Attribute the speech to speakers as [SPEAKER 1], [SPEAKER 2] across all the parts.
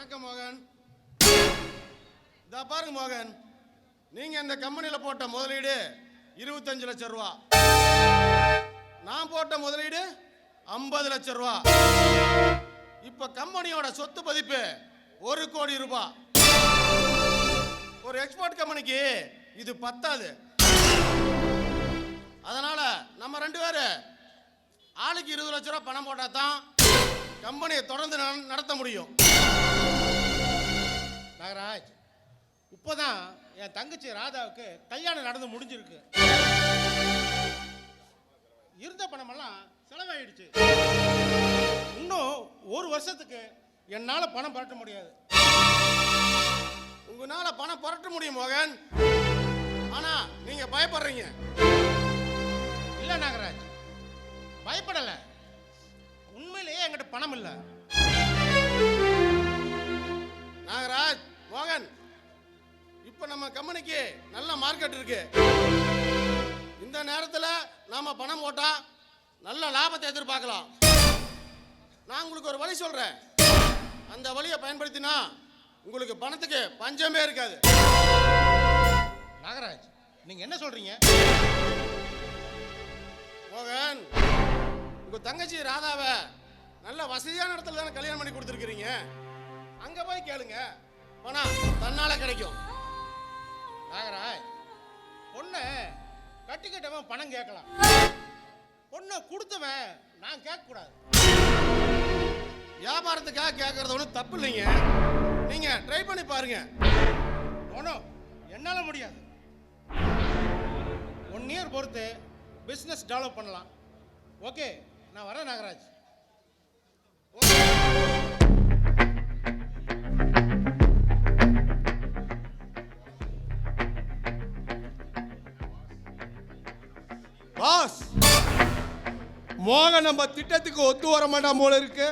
[SPEAKER 1] வணக்கம் மோகன். இதா பாருங்க மோகன், நீங்க இந்த கம்பெனியில் போட்ட முதலீடு 25 லட்சம் ரூபா, நான் போட்ட முதலீடு 50 லட்சம் ரூபா. இப்ப கம்பெனியோட சொத்து மதிப்பு 1 கோடி ரூபாய். ஒரு எக்ஸ்போர்ட் கம்பெனிக்கு இது பத்தாது. அதனால நம்ம 2 பேரும் ஆளுக்கு 20 லட்சம் ரூபாய் பணம் போட்டா தான் கம்பெனியை தொடர்ந்து நடத்த முடியும்.
[SPEAKER 2] நாகராஜ், இப்போதான் என் தங்கச்சி ராதாவுக்கு கல்யாணம் நடந்து முடிஞ்சிருக்கு. இருந்த பணமெல்லாம் செலவாயிடுச்சு. இன்னும் 1 வருஷத்துக்கு என்னால் பணம் புரட்ட முடியாது.
[SPEAKER 1] உங்களால பணம் புரட்ட முடியும் மோகன், ஆனா நீங்க பயப்படுறீங்க.
[SPEAKER 2] இல்லை நாகராஜ், பயப்படலை. உண்மையிலேயே என்கிட்ட பணம் இல்லை.
[SPEAKER 1] நாகராஜ், மோகன், இப்ப நம்ம கம்பெனிக்கு நல்ல மார்க்கெட் இருக்கு. இந்த நேரத்தில் நாம பணம் போட்டா நல்ல லாபத்தை எதிர்பார்க்கலாம். நான் உங்களுக்கு ஒரு வழி சொல்றேன். அந்த வழியை பயன்படுத்தினா உங்களுக்கு பணத்துக்கு பஞ்சமே இருக்காது.
[SPEAKER 2] நாகராஜ், நீங்க என்ன சொல்றீங்க?
[SPEAKER 1] மோகன், உங்க தங்கச்சி ராதாவை நல்ல வசதியான இடத்துல தானே கல்யாணம் பண்ணி கொடுத்துருக்கீங்க. அங்க போய் கேளுங்க, பணம் தன்னால கிடைக்கும்.
[SPEAKER 2] நாகராஜ், பொண்ணை கட்டிக்கிட்டவன் பணம் கேட்கலாம், பொண்ணை கொடுத்தவன் நான் கேட்கக்கூடாது.
[SPEAKER 1] வியாபாரத்துக்காக கேட்கறது ஒன்றும் தப்பு இல்லைங்க. நீங்க ட்ரை பண்ணி பாருங்க.
[SPEAKER 2] ஒன்றும் என்னால முடியாது. 1 இயர் பொறுத்து பிஸ்னஸ் டெவலப் பண்ணலாம். ஓகே, நான் வரேன் நாகராஜ்.
[SPEAKER 3] பாஸ், மோகன் நம்ம திட்டத்துக்கு ஒத்து வர மாட்டான் போல இருக்கு.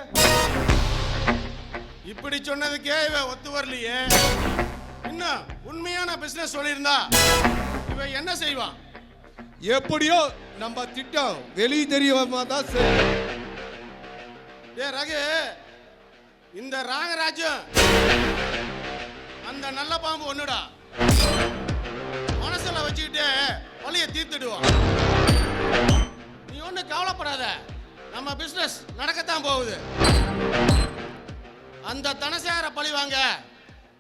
[SPEAKER 1] இப்படி சொன்னதுக்கே இவன் ஒத்து வரலையே. இன்னும் உண்மையான பிசினஸ் சொல்லியிருந்தா இவன் என்ன செய்வான்?
[SPEAKER 3] எப்படியோ நம்ம திட்டம் வெளியே தெரியாம தான் சரி.
[SPEAKER 1] ஏ ரகு, இந்த ராகராஜும் அந்த நல்ல பாம்பு ஒண்ணுடா. மனசுல வச்சுக்கிட்டு வழியை தீர்த்துடுவான். நீ ஒண்ணு கவலைப்படாத, நம்ம பிசினஸ் நடக்கத்தான் போகுது. அந்த தனசேகர பழி வாங்க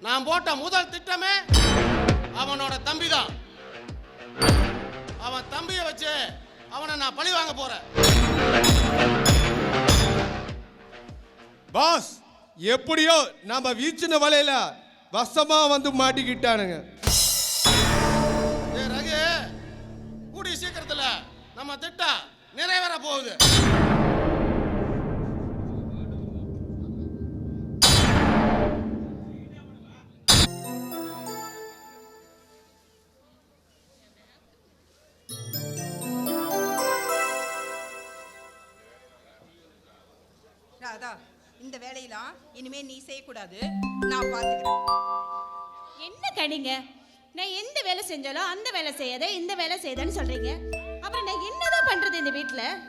[SPEAKER 1] நான் போட்ட முதல் திட்டமே அவனோட தம்பி தான். அவன் தம்பியை வச்சு அவனை நான் பழி வாங்க போறேன்.
[SPEAKER 3] பாஸ், எப்படியோ நம்ம வீச்சின வலையில வசமா வந்து மாட்டிக்கிட்டானுங்க.
[SPEAKER 1] ஏ ரகு, கூடிய சீக்கிரத்துல நம்ம திட்டம் நிறைவேற போகுது.
[SPEAKER 4] ராதா, இந்த வேலையெல்லாம் இனிமே நீ செய்யக்கூடாது, நான் பார்த்துக்கிறேன்.
[SPEAKER 5] என்ன கடிங்க, நான் எந்த வேலை செஞ்சாலும் அந்த வேலை செய்யாத இந்த வேலை செய்யாதன்னு சொல்றீங்க. அப்புறம் நான் என்னதான் பண்றது இந்த வீட்டில்?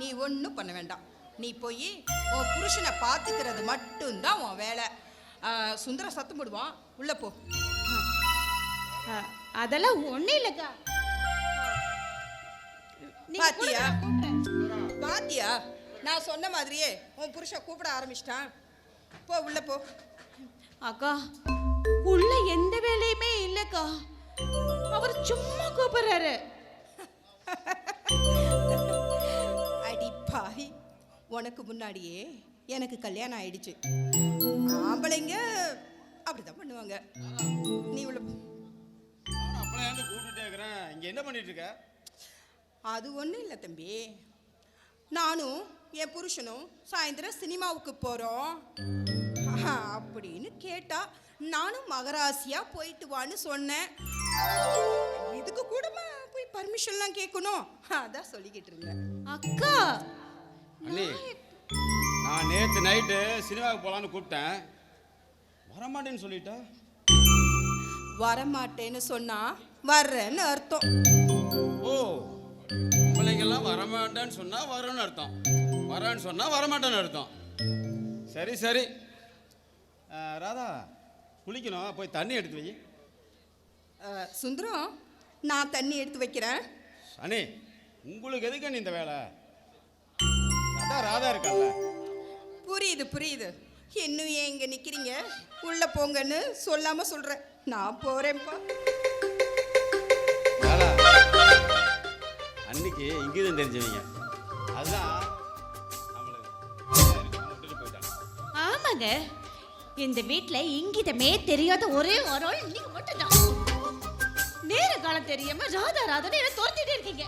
[SPEAKER 4] நீ ஒன்றும் பண்ண வேண்டாம். நீ போய் உன் புருஷனை பார்த்துக்கிறது மட்டும்தான் உன் வேலை. சுந்தர சத்தம் போடுவான், உள்ள போ.
[SPEAKER 5] அதெல்லாம் ஒன்றும் இல்லைக்கா.
[SPEAKER 4] பாத்தியா பாத்தியா, நான் சொன்ன மாதிரியே உன் புருஷன் கூப்பிட ஆரம்பிச்சிட்டான். போ, உள்ள போ.
[SPEAKER 5] அக்கா, உள்ள எந்த வேலையுமே இல்லைக்கா. அவர் சும்மா கூப்பிடுறாரு.
[SPEAKER 4] அடிப்பாய், உனக்கு முன்னாடியே எனக்கு கல்யாணம் ஆயிடுச்சு. ஆம்பளைங்க அப்படிதான் பண்ணுவாங்க. நீ உள்ள போ.
[SPEAKER 2] அப்பலாம் கூப்பிட்டுட்டே இருக்கிறேன், இங்க என்ன பண்ணிட்டு இருக்க?
[SPEAKER 4] அது ஒன்றும் இல்லை தம்பி, நானும் என் புருஷனும் சாயந்தரம் சினிமாவுக்கு போகிறோம் அப்படின்னு கேட்டா நானும் மகராசியா போயிட்டு வான்னு சொன்னேன். இதுக்கு கூடமா போய் பர்மிஷன்லாம் கேட்கணும், அதான் சொல்லிக்கிட்டு இருந்தேன்.
[SPEAKER 5] அக்கா,
[SPEAKER 6] அண்ணி, நான் நேற்று நைட்டு சினிமாவுக்கு போகலான்னு கூப்பிட்டேன், வரமாட்டேன்னு சொல்லிட்டா.
[SPEAKER 4] வரமாட்டேன்னு சொன்னா வர்றேன்னு அர்த்தம்.
[SPEAKER 6] ஓ, பிள்ளைங்கெல்லாம் வரமாட்டேன்னு சொன்னா வரேன்னு அர்த்தம், வரேன்னு சொன்னா வரமாட்டேன்னு அர்த்தம். சரி சரி, ராதா குளிக்கணும், போய் தண்ணி எடுத்து வை.
[SPEAKER 4] சுந்தரம், நான் தண்ணி எடுத்து வைக்கிறேன்.
[SPEAKER 6] அண்ணே, உங்களுக்கு எதுக்கு அண்ணி இந்த வேலை? அதான் ராதா இருக்கல்ல.
[SPEAKER 4] புரியுது புரியுது. இன்னும் ஏன் இங்க நிக்கிறீங்க? உள்ள போங்கன்னு சொல்லாம சொல்றேன். நான் போறேன்ப்பா.
[SPEAKER 6] ராதா அன்னைக்கு இங்கேயும் தெரிஞ்சவங்க, அதுதான் நம்மளுக்கு போயிட்டாங்க.
[SPEAKER 5] ஆமாங்க, இந்த வீட்ல இங்கிதமே தெரியாத ஒரே ஒரு ஆள் நீங்க மட்டும்தான். நேர காலம் தெரியாம ராதா ராதான்னு என்ன துரத்திட்டே இருக்கீங்க.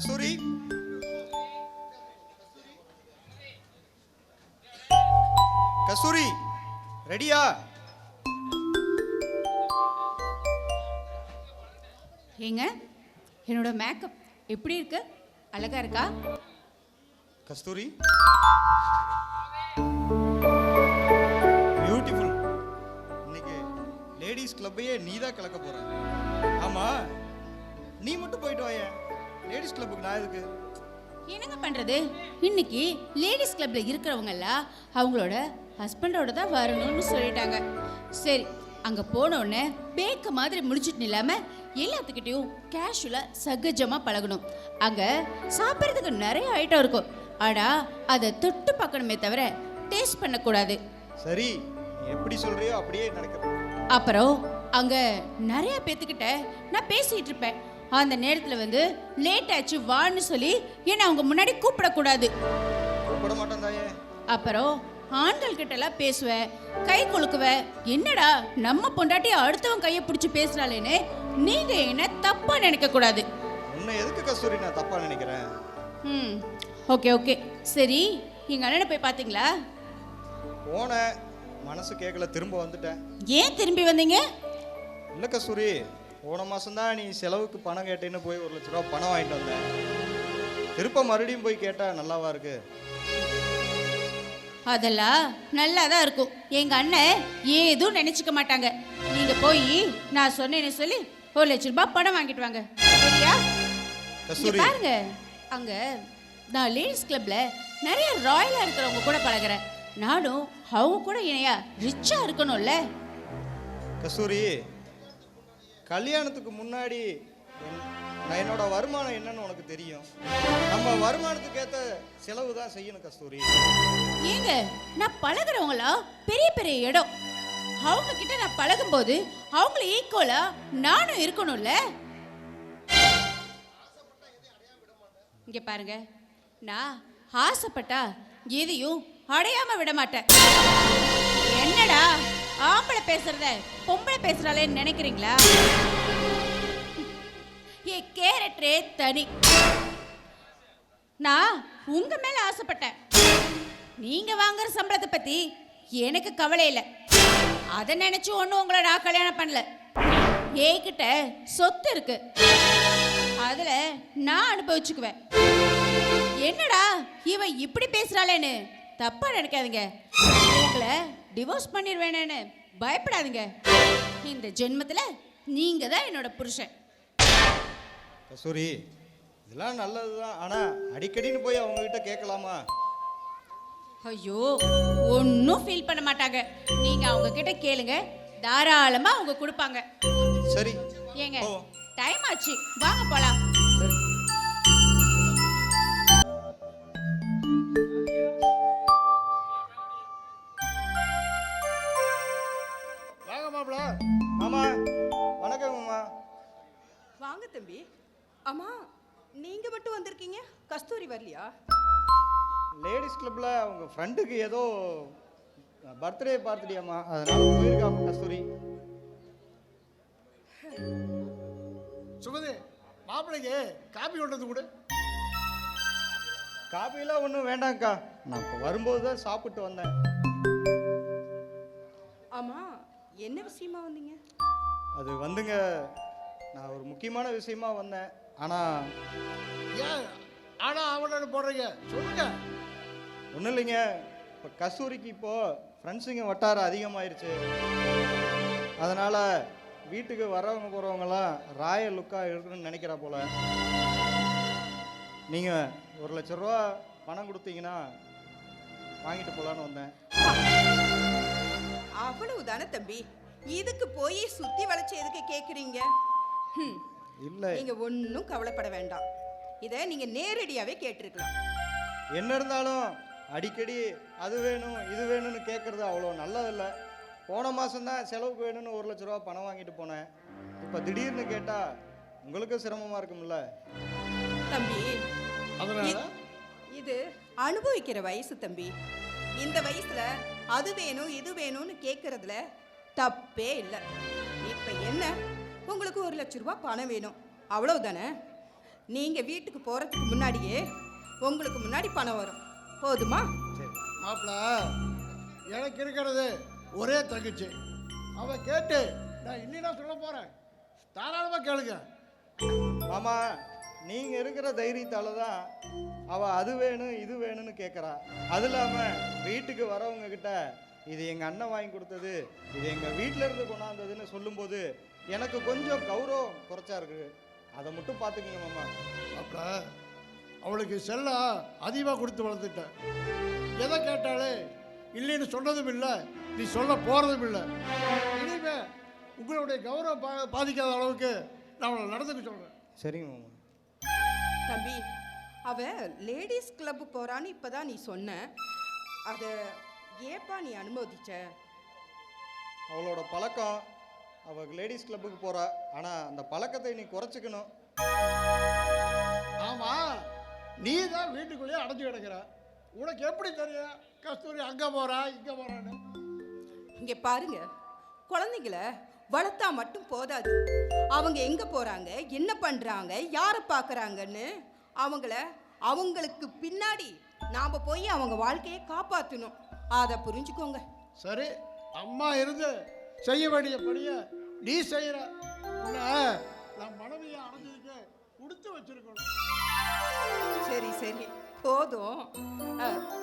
[SPEAKER 7] கஸ்தூரி, கஸ்தூரி, ரெடியா?
[SPEAKER 4] ஏங்க என்னோட மேக்கப் எப்படி இருக்கு? அழகா இருக்கா?
[SPEAKER 7] கஸ்தூரி, பியூட்டிஃபுல். இன்னைக்கு லேடிஸ் கிளப்பையே நீ தான் கலக்க போற. ஆமா, நீ மட்டும் போயிட்டு வாயே. லேடிஸ் கிளப்புக்கு நான் எதுக்கு?
[SPEAKER 4] என்னங்க பண்றது, இன்னைக்கு லேடிஸ் கிளப்ல இருக்கிறவங்க எல்லாம் அவங்களோட ஹஸ்பண்டோட தான் வரணும்னு சொல்லிட்டாங்க. சரி, அங்க போன உடனே பேக்க மாதிரி முடிச்சிட்டு இல்லாம எல்லாத்துக்கிட்டையும் கேஷுவலா சகஜமா பழகணும். அங்க சாப்பிட்றதுக்கு நிறைய ஐட்டம் இருக்கும், ஆனா அதை தொட்டு பார்க்கணுமே தவிர டேஸ்ட் பண்ணக்கூடாது.
[SPEAKER 7] சரி, நீ எப்படி சொல்றியோ அப்படியே நடக்குது.
[SPEAKER 4] அப்புறம் அங்க நிறைய பேத்துக்கிட்ட நான் பேசிட்டு இருப்பேன். அந்த நேரத்துல வந்து லேட் ஆச்சு வான்னு சொல்லி என்ன அவங்க முன்னாடி கூப்பிடக்கூடாது.
[SPEAKER 7] கூப்பிட மாட்டேன் தாயே.
[SPEAKER 4] அப்புறம் ஆண்கள் கிட்ட எல்லாம் பேசுவேன், கை குலுக்குவேன். என்னடா நம்ம பொண்டாட்டி அடுத்தவன் கையை பிடிச்சி பேசுறாளேன்னு நீங்க என்ன தப்பா நினைக்க கூடாது.
[SPEAKER 7] உன்னை எதுக்கு கஸ்தூரி நான் தப்பா நினைக்கிறேன்?
[SPEAKER 4] ஓகே ஓகே, சரி, எங்க அண்ணனை போய் பாத்தீங்களா?
[SPEAKER 7] போன மனசு கேட்கல, திரும்ப வந்துட்டேன்.
[SPEAKER 4] ஏன் திரும்பி வந்தீங்க?
[SPEAKER 7] இல்லை கஸ்தூரி, போன மாதம்தான் நீ செலவுக்கு பணம் கேட்டேன்னு போய் 1 லட்ச ரூபா பணம் வாங்கிட்டு வந்தேன். திருப்ப மறுபடியும் போய் கேட்டா நல்லாவா இருக்கு?
[SPEAKER 4] அதெல்லாம் நல்லா தான் இருக்கும். எங்க அண்ணன் ஏதும் நினைச்சுக்க மாட்டாங்க. நீங்க போய் நான் சொன்னேன்னு சொல்லி 1 லட்ச ரூபாய் பணம் வாங்கிட்டு வாங்க, சரியா?
[SPEAKER 7] கஸ்தூரி,
[SPEAKER 4] பாருங்க, அங்க நான் லேடிஸ் கிளப்ல நிறைய ராயலா இருக்கிறவங்க கூட பழகுறேன். நானும் அவங்க கூட இணையா ரிச்சா இருக்கணும்ல.
[SPEAKER 7] கஸ்தூரி, கல்யாணத்துக்கு முன்னாடி என்னோட வருமானம் என்னன்னு உனக்கு தெரியும். நம்ம வருமானத்துக்கு ஏற்ற செலவு தான் செய்யணும் கஸ்தூரி.
[SPEAKER 4] ஏங்க, நான் பழகுறவங்களா பெரிய பெரிய இடம், அவங்க கிட்ட நான் பழகும்போது அவங்கள ஈக்குவலா நானும் இருக்கணும்ல. இங்க பாருங்க, நான் ஆசைப்பட்டா எதையும் அடையாம விட மாட்டேன். என்னடா ஆம்பளை பேசுறத பொம்பளை பேசுறாளேன்னு நினைக்கிறீங்களா? ஏ கேரக்டரே தனி. நான் உங்க மேல ஆசைப்பட்டேன். நீங்க வாங்குற சம்பளத்தை பத்தி எனக்கு கவலை இல்லை. அதை நினைச்சு ஒன்றும் உங்களை நான் கல்யாணம் பண்ணல. ஏகிட்ட சொத்து இருக்கு, அதுல நான் அனுபவிச்சுக்குவேன். என்னடா இவ இப்படி பேசுறாளேன்னு தப்பா நினைக்காதீங்க. உங்களை டிவோர்ஸ் பண்ணிடுவேனேன்னு பயப்படாதீங்க. இந்த ஜென்மத்துல நீங்க தான் என்னோட புருஷன்.
[SPEAKER 7] கஸ்தூரி, இதெல்லாம் நல்லதுதான், ஆனா அடிக்கடின்னு போய் அவங்க கிட்ட கேட்கலாமா?
[SPEAKER 4] ஐயோ, ஒன்றும் ஃபீல் பண்ண மாட்டாங்க. நீங்க அவங்க கிட்ட கேளுங்க, தாராளமா அவங்க கொடுப்பாங்க.
[SPEAKER 7] சரி,
[SPEAKER 4] ஏங்க
[SPEAKER 7] போ.
[SPEAKER 4] டைம் ஆச்சு, வாங்க போலாம்.
[SPEAKER 7] சரி.
[SPEAKER 2] வாங்க மாப்பிள.
[SPEAKER 7] மாமா, வணக்கம் மாமா.
[SPEAKER 4] வாங்க தம்பி. அம்மா, நீங்க மட்டும் வந்திருக்கீங்க, கஸ்தூரி வரலையா?
[SPEAKER 7] லேடிஸ் கிளப்ல அவங்க ஃப்ரெண்டுக்கு ஏதோ பர்த்டே பார்த்துட்டியாம்மா, அதனால போயிருக்காம கஸ்தூரி.
[SPEAKER 2] சுமதி, மாப்பிளைக்கு காப்பி கொண்டு வந்து கொடு.
[SPEAKER 7] காப்பிலாம் ஒன்றும் வேண்டாம்க்கா, நான் இப்போ வரும்போது தான் சாப்பிட்டு வந்தேன்.
[SPEAKER 4] ஆமா, என்ன விஷயமா வந்தீங்க?
[SPEAKER 7] அது வந்துங்க, நான் ஒரு முக்கியமான விஷயமா வந்தேன். ஆனால்
[SPEAKER 2] ஏன் ஆனா அவனோட போடுறீங்க, சொல்லுங்க.
[SPEAKER 7] ஒன்றும் இல்லைங்க, இப்போ கஸ்தூரிக்கு இப்போது ஃப்ரெண்ட்ஸுங்க வட்டாரம் அதிகமாயிருச்சு. அதனால் வீட்டுக்கு வரவங்க போகிறவங்களாம் ராயல் லுக்காக இருக்கணும்னு நினைக்கிறா போல. நீங்கள் 1 லட்ச ரூபா பணம் கொடுத்தீங்கன்னா வாங்கிட்டு போகலான்னு வந்தேன்.
[SPEAKER 4] அவ்வளவுதானே தம்பி, இதுக்கு போய் சுத்தி வளைச்சு எதுக்கு கேக்குறீங்க?
[SPEAKER 7] இல்லை,
[SPEAKER 4] நீங்க ஒன்றும் கவலைப்பட வேண்டாம். இதை நீங்க நேரடியாவே கேட்டிருக்கலாம்.
[SPEAKER 7] என்ன இருந்தாலும் அடிக்கடி அது வேணும் இது வேணும்னு கேட்குறது அவ்வளோ நல்லதில்லை. போன மாதம்தான் செலவுக்கு வேணும்னு 1 லட்ச ரூபா பணம் வாங்கிட்டு போனேன். இப்போ திடீர்னு கேட்டால் உங்களுக்கும் சிரமமாக இருக்கும்ல
[SPEAKER 4] தம்பி.
[SPEAKER 2] அதனால
[SPEAKER 4] இது அனுபவிக்கிற வயசு தம்பி. இந்த வயசுல அது வேணும் இது வேணும்னு கேட்கறதுல தப்பே இல்லை. இப்ப என்ன, உங்களுக்கு 1 லட்ச ரூபாய் பணம் வேணும், அவ்வளவுதானே?
[SPEAKER 8] நீங்கள் வீட்டுக்கு போகிறதுக்கு முன்னாடியே உங்களுக்கு முன்னாடி பணம் வரும். போதுமா?
[SPEAKER 7] சரி.
[SPEAKER 1] மாப்பிள்ள எனக்கு இருக்கிறது ஒரே தங்கச்சி. அவ கேட்டு நான் இன்னினா சொல்ல போறேன். தாராளமா கேளுங்க.
[SPEAKER 7] மாமா, நீங்கள் இருக்கிற தைரியத்தால தான் அவள் அது வேணும் இது வேணும்னு கேட்குறா. அது இல்லாமல் வீட்டுக்கு வரவங்க கிட்ட இது எங்கள் அண்ணன் வாங்கி கொடுத்தது, இது எங்கள் வீட்டில் இருந்து கொண்டாந்ததுன்னு சொல்லும்போது எனக்கு கொஞ்சம் கௌரவம் குறைச்சா இருக்குது. அதை மட்டும் பார்த்துக்குங்க மாமா.
[SPEAKER 1] மாப்பிள்ள அவளுக்கு செல்லம் அதிகமாக கொடுத்து வளர்த்துட்டேன். எதை கேட்டாலே இல்லைன்னு சொன்னதும் இல்லை, நீ சொல்ல போகிறதும் இல்லை. இனிமே உங்களுடைய கௌரவம் பாதிக்காத அளவுக்கு நான் அவளை நடந்துக்க சொல்கிறேன்.
[SPEAKER 7] சரிங்க மாமா.
[SPEAKER 8] தம்பி, அவ லேடிஸ் கிளப்பு போகிறான்னு இப்போ தான் நீ சொன்ன. அதை ஏப்பா நீ அனுமதிச்ச?
[SPEAKER 7] அவளோட பழக்கம், அவள் லேடிஸ் கிளப்புக்கு போகிறா. ஆனால் அந்த பழக்கத்தை நீ குறைச்சிக்கணும்.
[SPEAKER 1] ஆமாம், நீ தான் வீட்டுக்குள்ளேயே அடைஞ்சு கிடக்கிற. உனக்கு எப்படி தெரியும் கஸ்தூரி அங்கே போகிறா இங்கே போகிறான்னு?
[SPEAKER 8] இங்கே பாருங்க, குழந்தைங்கள வளர்த்தா மட்டும் போதாது. அவங்க எங்கே போகிறாங்க, என்ன பண்ணுறாங்க, யாரை பார்க்குறாங்கன்னு அவங்களுக்கு பின்னாடி நாம் போய் அவங்க வாழ்க்கையை காப்பாற்றணும். அதை புரிஞ்சுக்கோங்க.
[SPEAKER 1] சரி, அம்மா இருந்து செய்ய வேண்டிய பணியை நீ செய்கிற. உன்னை நான் மனைவியை அடைஞ்சதுக்கு கொடுத்து வச்சிருக்கணும்.
[SPEAKER 8] சரி சரி, போதும்.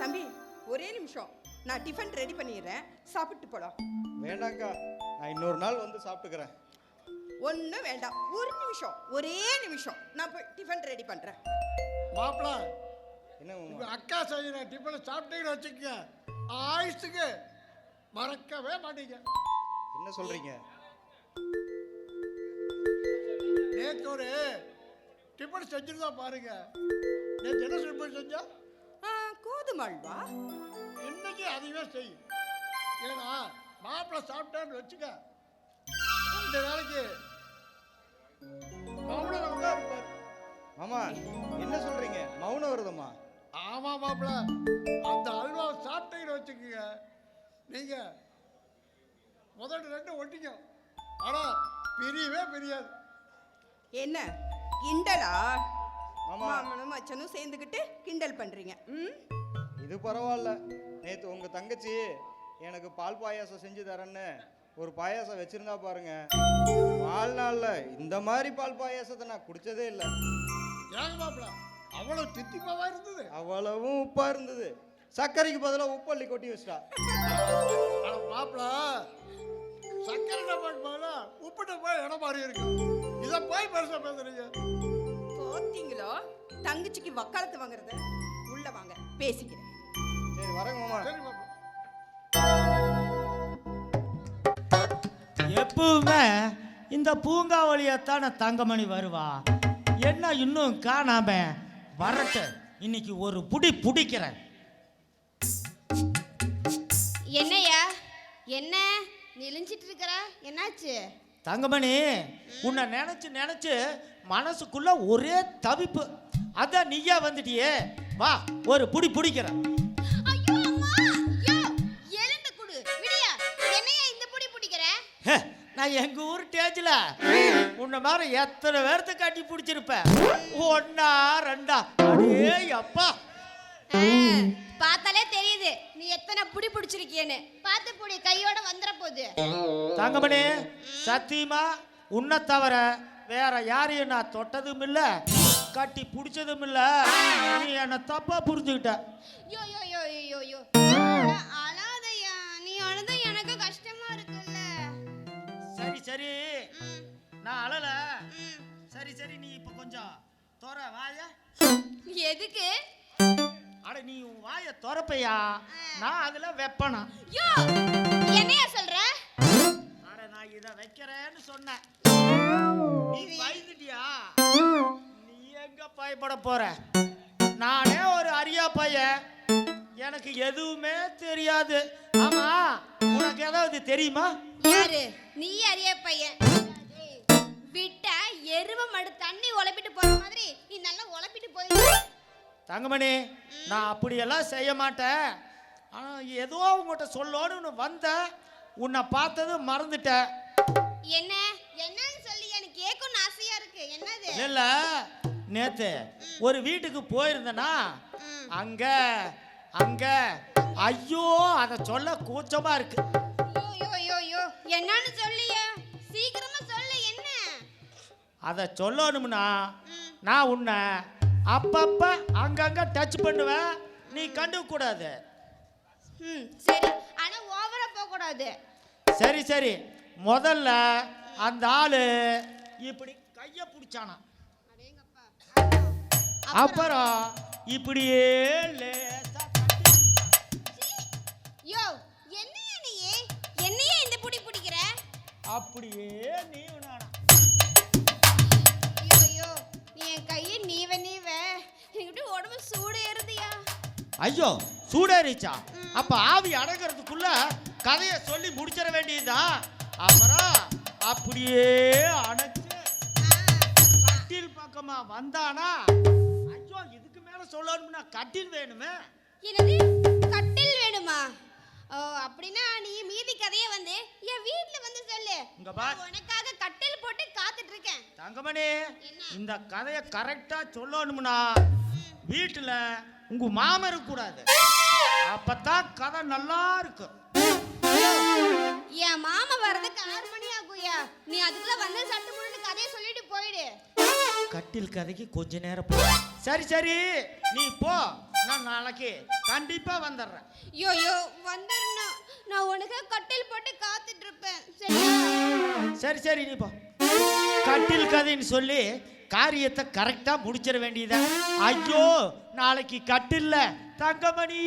[SPEAKER 8] தம்பி, ஒரே நிமிஷம், நான் டிஃபன் ரெடி பண்ணிடுறேன், சாப்பிட்டு போகலாம்.
[SPEAKER 7] வேண்டாங்க்கா, நான் இன்னொரு நாள் வந்து சாப்பிட்டுக்கிறேன்.
[SPEAKER 8] ஒன்றும் வேண்டாம், ஒரு நிமிஷம், ஒரே நிமிஷம், நான் போய் டிஃபன் ரெடி பண்ணுறேன்.
[SPEAKER 1] மாப்பிள்ள,
[SPEAKER 7] என்ன மாமா?
[SPEAKER 1] உங்கள் அக்கா செய்கிற டிஃபனை சாப்பிட்டீங்கன்னு வச்சுக்கங்க, ஆயுஷத்துக்கு மறக்கவே மாட்டீங்க.
[SPEAKER 7] என்ன சொல்கிறீங்க?
[SPEAKER 1] நேற்று ஒரு டிஃபன் செஞ்சுருந்தா பாருங்க. நேற்று என்ன டிஃபன் செஞ்சா?
[SPEAKER 8] கோதுமை அல்வா.
[SPEAKER 1] இன்னைக்கு அதுவே செய். ஏன்னா மாப்பிள்ளை சாப்பிட்டான்னு வச்சுக்க, 2 நாளைக்கு மௌனம் தான் இருப்பார்.
[SPEAKER 7] மாமா, என்ன சொல்கிறீங்க? மௌன விரதமா?
[SPEAKER 1] ஆமா மாப்பிள்ள, அந்த அல்வா சாப்பிட்டீங்கன்னு வச்சுக்கோங்க, நீங்க முதல் 2 ஒட்டிங்க, ஆனா பிரியவே பிரியாது.
[SPEAKER 8] என்ன கிண்டலா?
[SPEAKER 7] மாமா,
[SPEAKER 8] மாமனும் மச்சனும் சேர்ந்துக்கிட்டு கிண்டல் பண்ணுறீங்க.
[SPEAKER 7] இது பரவாயில்ல. நேற்று உங்கள் தங்கச்சி எனக்கு பால் பாயாசம் செஞ்சு தரேன்னு ஒரு பாயாசம் வச்சுருந்தா பாருங்க. வாழ்நாளில் இந்த மாதிரி பால் பாயாசத்தை நான் குடித்ததே இல்லை.
[SPEAKER 1] ஏங்க மாப்பிள்ள, அவ்வளவு தித்திப்பாவா இருந்தது?
[SPEAKER 7] அவ்வளவும் உப்பாக இருந்தது. சர்க்கரைக்கு பதிலாக உப்பள்ளி கொட்டி வச்சிட்டா.
[SPEAKER 1] மாப்பிள்ள, சக்கரை டப்பாக்கு பதிலா உப்பு டப்பா இடம் மாறி இருக்கு. இதை போய் பெருசா பேசுறீங்க.
[SPEAKER 8] பார்த்தீங்களோ, தங்கச்சிக்கு வக்காலத்து வாங்குறத. உள்ள வாங்க, பேசிக்கிறேன்.
[SPEAKER 7] சரி, வரேங்க மாமா.
[SPEAKER 1] சரி மாப்பிள்ள.
[SPEAKER 9] எப்பவுமே இந்த பூங்காவளியத்தான தங்கமணி வருவா. என்ன இன்னும் காணாம? வரட்டு, இன்னைக்கு ஒரு புடி புடிக்கிறேன்.
[SPEAKER 5] என்னையா என்ன நெளிஞ்சிட்டு இருக்கிற? என்னாச்சு?
[SPEAKER 9] தங்கமணி, உன்னை நினைச்சு நினைச்சு மனசுக்குள்ள ஒரே தவிப்பு. அதான் நீயா வந்துட்டியே, வா ஒரு புடி புடிக்கிறேன்.
[SPEAKER 5] ஐயோ அம்மா, ஐயோ எழுந்து குடு விடியா. என்னையா இந்த புடி புடிக்கிற?
[SPEAKER 9] நான் எங்க ஊர் டேஜ்ல உன்னை மாதிரி எத்தனை பேர்த்த கட்டி பிடிச்சிருப்பேன். 1 2 அடே அப்பா,
[SPEAKER 5] பார்த்தாலே தெரியுது நீ எத்தனை புடி பிடிச்சிருக்கியன்னு. பார்த்து புடி, கையோட வந்துற போகுது.
[SPEAKER 9] தங்கமணி, சத்தியமா உன்னை தவிர வேற யாரையும் நான் தொட்டதும் இல்ல, கட்டி பிடிச்சதும் இல்ல. நீ என்ன தப்பா புரிஞ்சுக்கிட்ட.
[SPEAKER 5] யோ யோ யோ யோ யோ அழாதையா, நீ அழுத எனக்கு கஷ்டமா இருக்குல்ல.
[SPEAKER 9] சரி சரி, நான் அழல. சரி சரி, நீ இப்ப கொஞ்சம் தொற வாய.
[SPEAKER 5] எதுக்கு?
[SPEAKER 9] அட, நீ உன் வாய தொறப்பையா, நான் அதுல வெப்பனா.
[SPEAKER 5] யோ என்னையா சொல்ற?
[SPEAKER 9] அட, நான் இத வைக்கிறேன்னு சொன்னேன், நீ பயந்துட்டியா? நீ எங்க பயப்பட போற? நானே ஒரு அரியா பையன், எனக்கு எதுவுமே தெரியாது. ஆமா, உனக்கு ஏதாவது தெரியுமா?
[SPEAKER 5] யாரு நீ? அரிய பையன் விட்டா எருவ மடு தண்ணி உழப்பிட்டு போற மாதிரி நீ நல்லா உழப்பிட்டு போய்.
[SPEAKER 9] தங்கமணி, நான் அப்படியெல்லாம் செய்ய மாட்டேன். ஆனா ஏதோ உங்கள்கிட்ட சொல்லணும்னு வந்த, உன்னை பார்த்தது மறந்துட்டேன்.
[SPEAKER 5] என்ன என்னன்னு சொல்லி எனக்கு கேட்கணும்னு ஆசையா இருக்கு. என்னது?
[SPEAKER 9] இல்ல, நேத்து ஒரு வீட்டுக்கு போயிருந்தேனா அங்க அங்க ஐயோ அதை சொல்ல கூச்சமா இருக்கு.
[SPEAKER 5] யோ என்னன்னு சொல்லியா, சீக்கிரமா சொல்லு. என்ன
[SPEAKER 9] அதை சொல்லணும்னா நான் உன்னை அப்பப்ப அங்கங்க டச் பண்ணுவேன், நீ கண்டுக்க கூடாது.
[SPEAKER 5] சரி, ஆனா ஓவரா போக கூடாது.
[SPEAKER 9] சரி சரி, முதல்ல அந்த ஆளு இப்படி கைய பிடிச்சானா, அப்புறம் இப்படியே லேசா
[SPEAKER 5] யோ என்னையா நீ, என்னையா இந்த புடி பிடிக்கிற?
[SPEAKER 9] அப்படியே நீவனானா.
[SPEAKER 5] யோ நீ என் கையை நீவ என்கிட்ட உடம்பு சூடு ஏறுதியா.
[SPEAKER 9] ஐயோ சூடேறிச்சா? அப்ப ஆவி அடங்கிறதுக்குள்ள கதையை சொல்லி முடிச்சிட வேண்டியதுதான். அப்புறம் அப்படியே அணைச்சு கட்டில் பக்கமா வந்தானா, ஐயோ இதுக்கு மேல சொல்லணும்னா கட்டில் வேணுமே.
[SPEAKER 5] என்னது கட்டில் வேணுமா? ஓ அப்படின்னா நீ மீதி கதையை வந்து என் வீட்ல வந்து சொல்லு.
[SPEAKER 9] இங்க பார்,
[SPEAKER 5] உனக்காக கட்டில் போட்டு காத்துட்டு இருக்கேன்.
[SPEAKER 9] தங்கமணி, இந்த கதையை கரெக்டா சொல்லணும்னா வீட்டுல உங்க மாமன் இருக்க கூடாது, அப்பதான் கதை நல்லா இருக்கு.
[SPEAKER 5] என் மாமா வர்றதுக்கு 6 மணி ஆகுயா, நீ அதுக்குள்ள வந்து சட்டு முன்னு கதையை சொல்லிட்டு போயிடு.
[SPEAKER 9] கட்டில் கதைக்கு கொஞ்ச நேரம் போ. சரி சரி நீ போ, நான் நாளைக்கு கண்டிப்பா வந்துடுறேன்.
[SPEAKER 5] யோ வந்துடணும், நான் உனக்கு கட்டில் போட்டு காத்துட்டு இருப்பேன். சரியா?
[SPEAKER 9] சரி சரி நீ போ. கட்டில் கதைன்னு சொல்லி காரியத்தை கரெக்டா முடிச்சிட வேண்டியதா. ஐயோ நாளைக்கு கட்டில்ல தங்கமணி.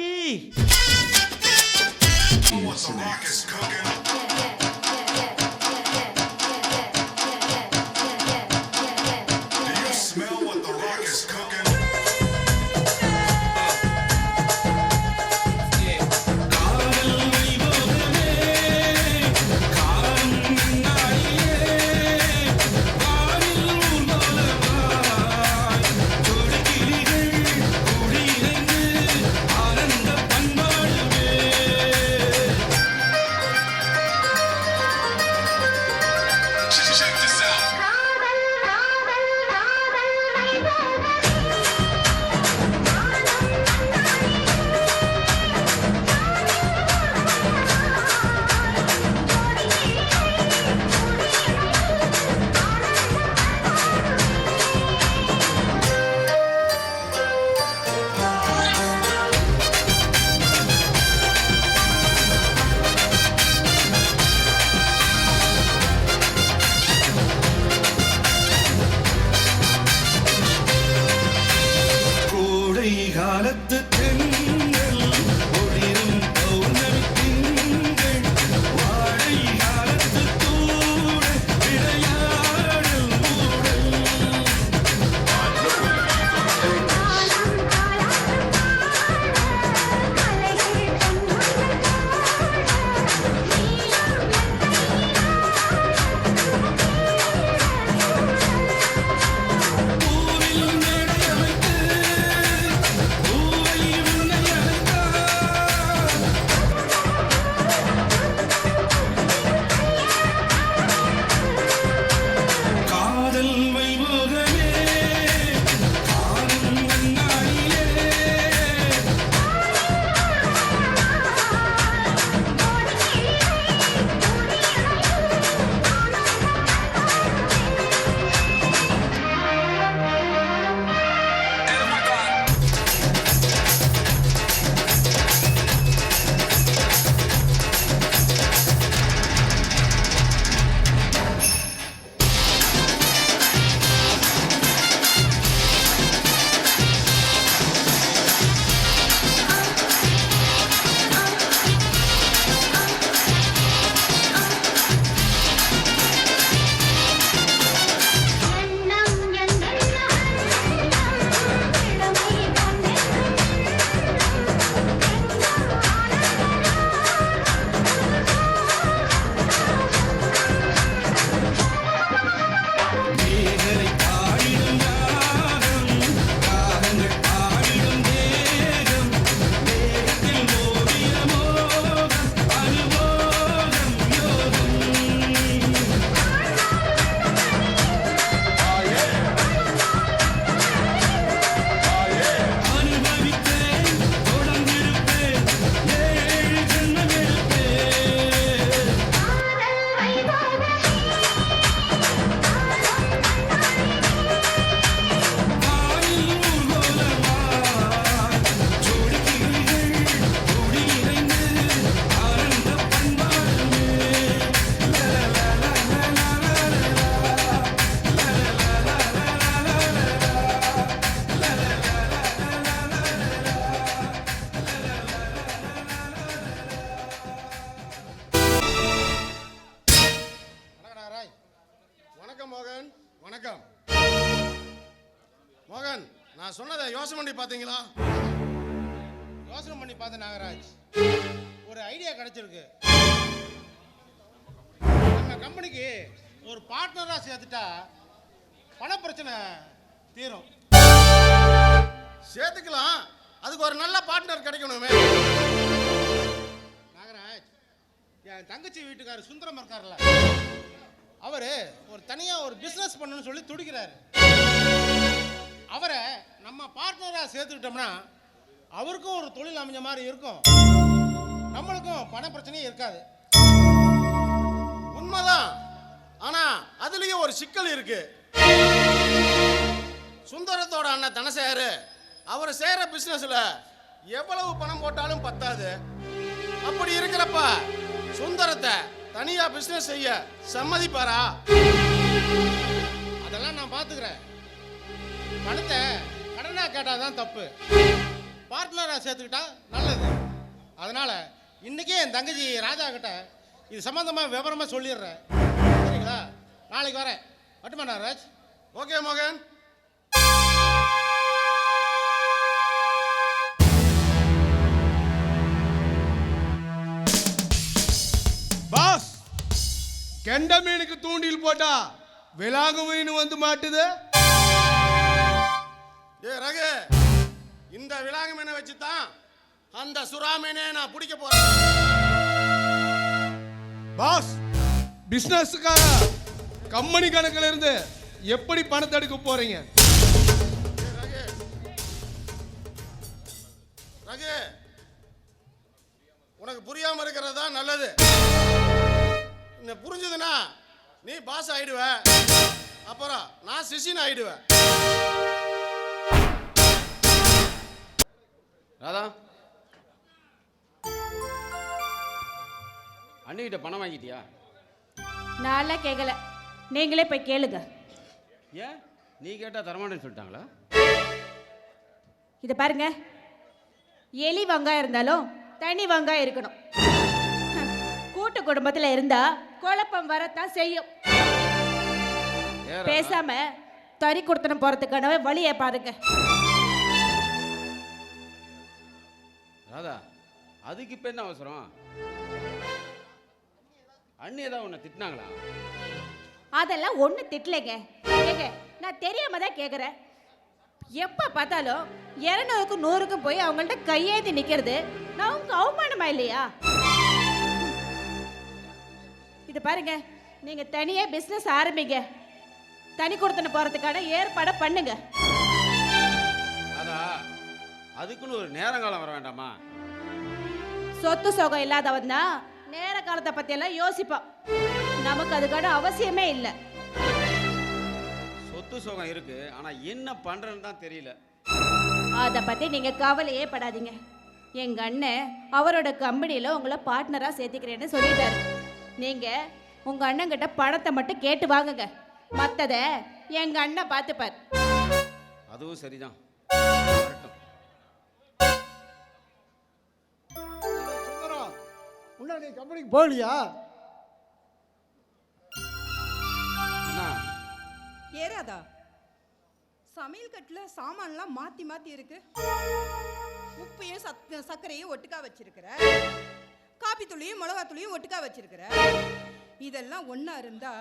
[SPEAKER 1] நான் சொன்னதை யோசனை பண்ணி பார்த்தீங்களா?
[SPEAKER 2] யோசனை பண்ணி பார்த்தேன் நாகராஜ், ஒரு ஐடியா கிடைச்சிருக்கு. நம்ம கம்பெனிக்கு ஒரு பார்ட்னராக சேர்த்துட்டா பண பிரச்சனை தீரும்.
[SPEAKER 1] சேர்த்துக்கலாம், அதுக்கு ஒரு நல்ல பார்ட்னர் கிடைக்கணுமே.
[SPEAKER 2] நாகராஜ், என் தங்கச்சி வீட்டுக்காரர் சுந்தரம் இருக்கார்ல, அவர் ஒரு தனியாக ஒரு பிஸ்னஸ் பண்ணணும்னு சொல்லி துடிக்கிறாரு. அவரை நம்ம பார்ட்னராக சேர்த்துக்கிட்டோம்னா அவருக்கும் ஒரு தொழில் அமைஞ்ச மாதிரி இருக்கும், நம்மளுக்கும் பண பிரச்சனையும் இருக்காது.
[SPEAKER 1] உண்மைதான், ஆனா அதுலயும் ஒரு சிக்கல் இருக்கு. சுந்தரத்தோட அண்ணன் தனசேகர் அவர் செய்யற பிசினஸ்ல எவ்வளவு பணம் போட்டாலும் பத்தாது. அப்படி இருக்கிறப்ப சுந்தரத்தை தனியா பிசினஸ் செய்ய சம்மதிப்பாரா?
[SPEAKER 2] அதெல்லாம் நான் பார்த்துக்கிறேன். பணத்தை கடனாக கேட்டால் தப்பு, பார்ட்னராக சேர்த்துக்கிட்டா நல்லது. அதனால இன்னைக்கே என் தங்கச்சி ராஜா கிட்ட இது சம்பந்தமாக விவரமாக சொல்லிடுறேன். சரிங்களா? நாளைக்கு வரேன். மட்டுமா நாகராஜ்?
[SPEAKER 1] ஓகே மோகன்.
[SPEAKER 3] பாஸ், கெண்ட மீனுக்கு தூண்டில் போட்டா விலாங்கு மீன் வந்து மாட்டுது.
[SPEAKER 1] ஏ ரகு, இந்த விலாங்கு மீனை வச்சுதான் அந்த சுறா மீனை நான் பிடிக்க போறேன்.
[SPEAKER 3] பாஸ், பிசினஸ்க்காக கம்பெனி கணக்குல இருந்து எப்படி பணத்தை எடுக்க போறீங்க?
[SPEAKER 1] ஏ ரகு, ரகு, உனக்கு புரியாம இருக்கிறது தான் நல்லது. இந்த புரிஞ்சதுன்னா நீ பாஸ் ஆயிடுவ, அப்புறம் நான் சிசின் ஆயிடுவேன்.
[SPEAKER 6] ராதா, அண்ணிக்கிட்ட பணம் வாங்கிட்டியா?
[SPEAKER 5] நான்லாம் கேட்கல, நீங்களே போய் கேளுங்க.
[SPEAKER 6] ஏன் நீ கேட்டால் தரமாட்டேன்னு சொல்லிட்டாங்களா?
[SPEAKER 5] இதை பாருங்க, எலி வெங்காயம் இருந்தாலும் தனி வெங்காயம் இருக்கணும். கூட்டு குடும்பத்தில் இருந்தா குழப்பம் வரத்தான் செய்யும். பேசாம தறி கொடுத்தனம் போறதுக்கான வழியை பாருங்க.
[SPEAKER 6] ராதா, அதுக்கு இப்போ என்ன அவசரம்? அண்ணி ஏதாவது உன்னை திட்டினாங்களா?
[SPEAKER 5] அதெல்லாம் ஒன்றும் திட்டலைங்க. ஏங்க, நான் தெரியாம தான் கேட்குறேன். எப்போ பார்த்தாலும் 200க்கும் 100க்கும் போய் அவங்கள்ட்ட கையேந்தி நிற்கிறது நமக்கு அவமானமா இல்லையா? இது பாருங்க, நீங்கள் தனியாக பிஸ்னஸ் ஆரம்பிங்க, தனி கொடுத்தன போகிறதுக்கான ஏற்பாடை பண்ணுங்க.
[SPEAKER 6] ராதா, அதுக்குன்னு ஒரு நேரங்காலம் வர வேண்டாமா?
[SPEAKER 5] சொத்து சுகம் இல்லாதவன் தான் நேர காலத்தை பற்றியெல்லாம் யோசிப்பான். நமக்கு அதுக்கான அவசியமே இல்லை.
[SPEAKER 6] சொத்து சுகம் இருக்கு, ஆனா என்ன பண்றேன்னு தான் தெரியல.
[SPEAKER 5] அதை பற்றி நீங்கள் கவலையே படாதீங்க. எங்கள் அண்ணன் அவரோட கம்பெனியில் உங்களை பார்ட்னராக சேர்த்துக்கிறேன்னு சொல்லிட்டாரு. நீங்கள் உங்கள் அண்ணங்கிட்ட பணத்தை மட்டும் கேட்டு வாங்குங்க, மற்றதை எங்கள் அண்ணன் பார்த்துப்பார்.
[SPEAKER 6] அதுவும் சரிதான். வரட்டும்.
[SPEAKER 10] சுந்தரம், உன்ன நீ கம்பெனிக்கு போகலையா?
[SPEAKER 6] அண்ணா,
[SPEAKER 8] ஏறாதா? சமையல் கட்டில் சாமான்லாம் மாற்றி மாற்றி இருக்கு. உப்பையும் சர்க்கரையும் ஒட்டுக்கா வச்சிருக்கிற, காப்பி தூளையும் மிளகாத்தூளையும் ஒட்டுக்கா வச்சிருக்கிற. இதெல்லாம் ஒன்றா இருந்தா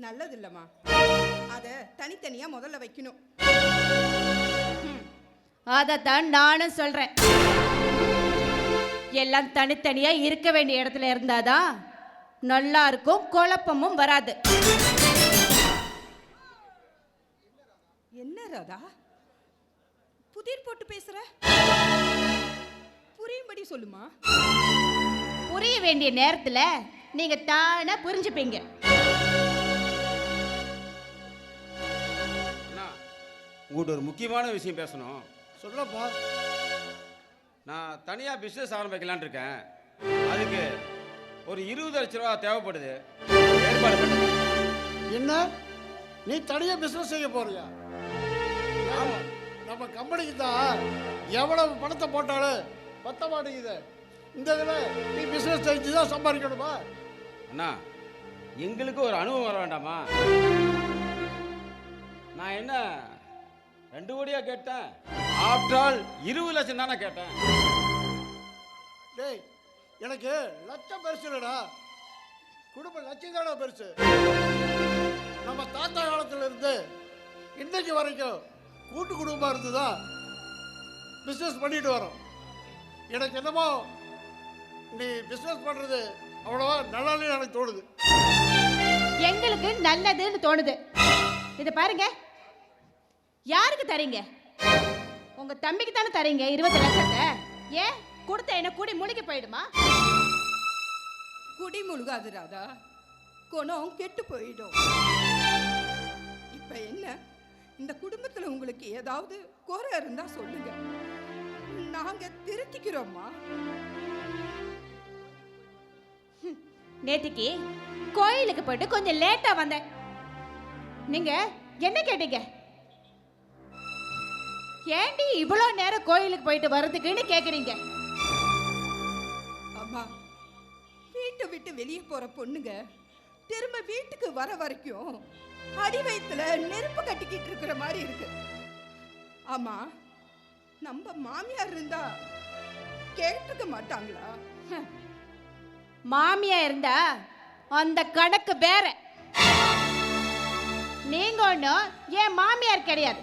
[SPEAKER 8] நல்லது இல்லைம்மா. அதை தனித்தனியாக முதல்ல வைக்கணும்.
[SPEAKER 5] அதைத்தான் நானும் சொல்கிறேன். எல்லாம் தனித்தனியாக இருக்க வேண்டிய இடத்துல இருந்தாதான் நல்லா இருக்கும், குழப்பமும் வராது.
[SPEAKER 8] என்ன ராதா, புதிர் போட்டு பேசுற? புரியும்படி சொல்லுமா.
[SPEAKER 5] புரிய வேண்டிய நேரத்தில் நீங்க தானா புரிஞ்சுப்பீங்க.
[SPEAKER 6] அண்ணா, உங்கள்கிட்ட ஒரு முக்கியமான விஷயம் பேசணும்.
[SPEAKER 10] சொல்லப்பா.
[SPEAKER 6] நான் தனியாக பிஸ்னஸ் ஆரம்பிக்கலான்னு இருக்கேன். அதுக்கு ஒரு 20 லட்ச ரூபா தேவைப்படுது. ஏற்பாடு பண்ணுங்க.
[SPEAKER 10] என்ன, நீ தனியாக பிஸ்னஸ் செய்ய போறியா? நம்ம கம்பெனிக்கு தான் எவ்வளவு பணத்தை போட்டாலும் பத்த மாட்டேங்குது. இந்த இதில் நீ பிஸ்னஸ் செஞ்சு தான் சம்பாதிக்கணுமா?
[SPEAKER 6] அண்ணா, எங்களுக்கு ஒரு அனுபவம் வர வேண்டாமா? நான் என்ன 2 கோடியா கேட்டேன்? ஆஃப்டர் ஆல் 20 லட்சம் தானே கேட்டேன்.
[SPEAKER 10] டேய் எனக்கு லட்சம் பெருசு இல்லைடா, குடும்ப லட்சம் தானே பெருசு. நம்ம தாத்தா காலத்துல இருந்து இன்னைக்கு வரைக்கும் கூட்டு குடும்பமாக இருந்து தான் பிஸ்னஸ் பண்ணிட்டு வரோம். எனக்கு என்னமோ நீ பிஸ்னஸ் பண்ணுறது அவ்வளோவா நல்லா இல்லைன்னு எனக்கு தோணுது.
[SPEAKER 5] எங்களுக்கு நல்லதுன்னு தோணுது. இதை பாருங்க, யாருக்கு தரீங்க? உங்க தம்பிக்கு தானே தரீங்க 20 லட்சத்தை. ஏன் கொடுத்த என்ன கூடி முழுகி போயிடுமா?
[SPEAKER 8] குடி முழுகாது ராதா, குணம் கெட்டு போயிடும். இப்ப என்ன, இந்த குடும்பத்துல உங்களுக்கு ஏதாவது குறை இருந்தா சொல்லுங்க, நாங்க திருத்திக்கிறோம்மா.
[SPEAKER 5] நேத்திக்கு கோயிலுக்கு போயிட்டு கொஞ்சம் லேட்டா வந்தேன். நீங்க என்ன கேட்டீங்க? ஏண்டி இவ்வளோ நேரம் கோயிலுக்கு போயிட்டு வர்றதுக்குன்னு கேக்குறீங்க?
[SPEAKER 8] அம்மா, வீட்டை விட்டு வெளியே போற பொண்ணுங்க திரும்ப வீட்டுக்கு வர வரைக்கும் அடி வயித்துல நெருப்பு கட்டிக்கிட்டு இருக்கிற மாதிரி இருக்கு. ஆமா, நம்ம மாமியார் இருந்தா கேட்டுக்க மாட்டாங்களா?
[SPEAKER 5] மாமியா இருந்தா அந்த கணக்கு வேற. நீங்க ஒன்றும் என் மாமியார் கிடையாது.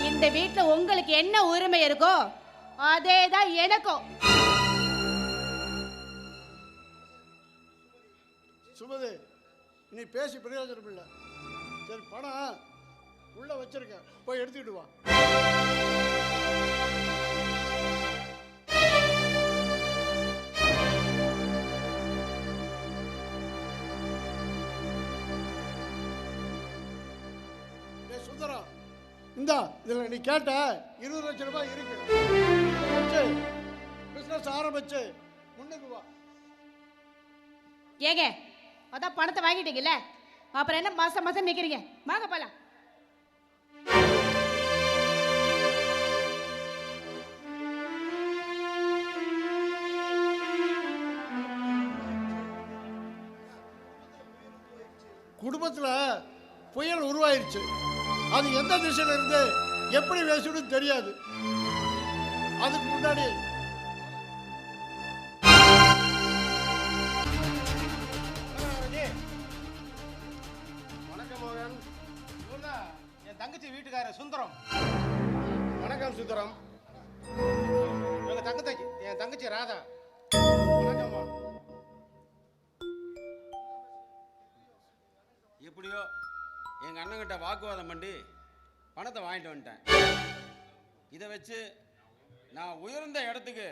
[SPEAKER 5] இந்த வீட்டுல உங்களுக்கு என்ன உரிமை இருக்கோ அதே தான் எனக்கும்.
[SPEAKER 10] சுமதி, நீ பேசி பிரயோஜனம் இல்லை. சரி, பணம் உள்ள வச்சிருக்கேன், போய் எடுத்துக்கிட்டு வா. சுந்தரம், இந்தா இதில் நீ கேட்ட 20 லட்சம் ரூபாய் இருக்கு. வச்சு பிஸ்னஸ் ஆரம்பிச்சு முன்னுக்கு வா.
[SPEAKER 5] ஏங்க, அதான் பணத்தை வாங்கிட்டீங்கல்ல, அப்புறம் என்ன மாசம் மாசம் நிக்கிறீங்க? வாங்க போலாம்.
[SPEAKER 10] குடும்பத்தில் புயல் உருவாயிருச்சு. அது எந்த திசையில இருந்து எப்படி பேசணும்னு தெரியாது. அதுக்கு முன்னாடி
[SPEAKER 1] வணக்கம் மோகன்.
[SPEAKER 2] இவர்தான் என் தங்கச்சி வீட்டுக்காரர் சுந்தரம்.
[SPEAKER 1] வணக்கம் சுந்தரம்.
[SPEAKER 2] இவங்க தங்கச்சி, என் தங்கச்சி ராதா.
[SPEAKER 1] வணக்கம்மா.
[SPEAKER 6] எப்படியோ எங்க அண்ணங்கிட்ட வாக்குவாதம் பண்ணி பணத்தை வாங்கிட்டு வந்துட்டேன். இதை வச்சு நான் உயர்ந்த இடத்துக்கு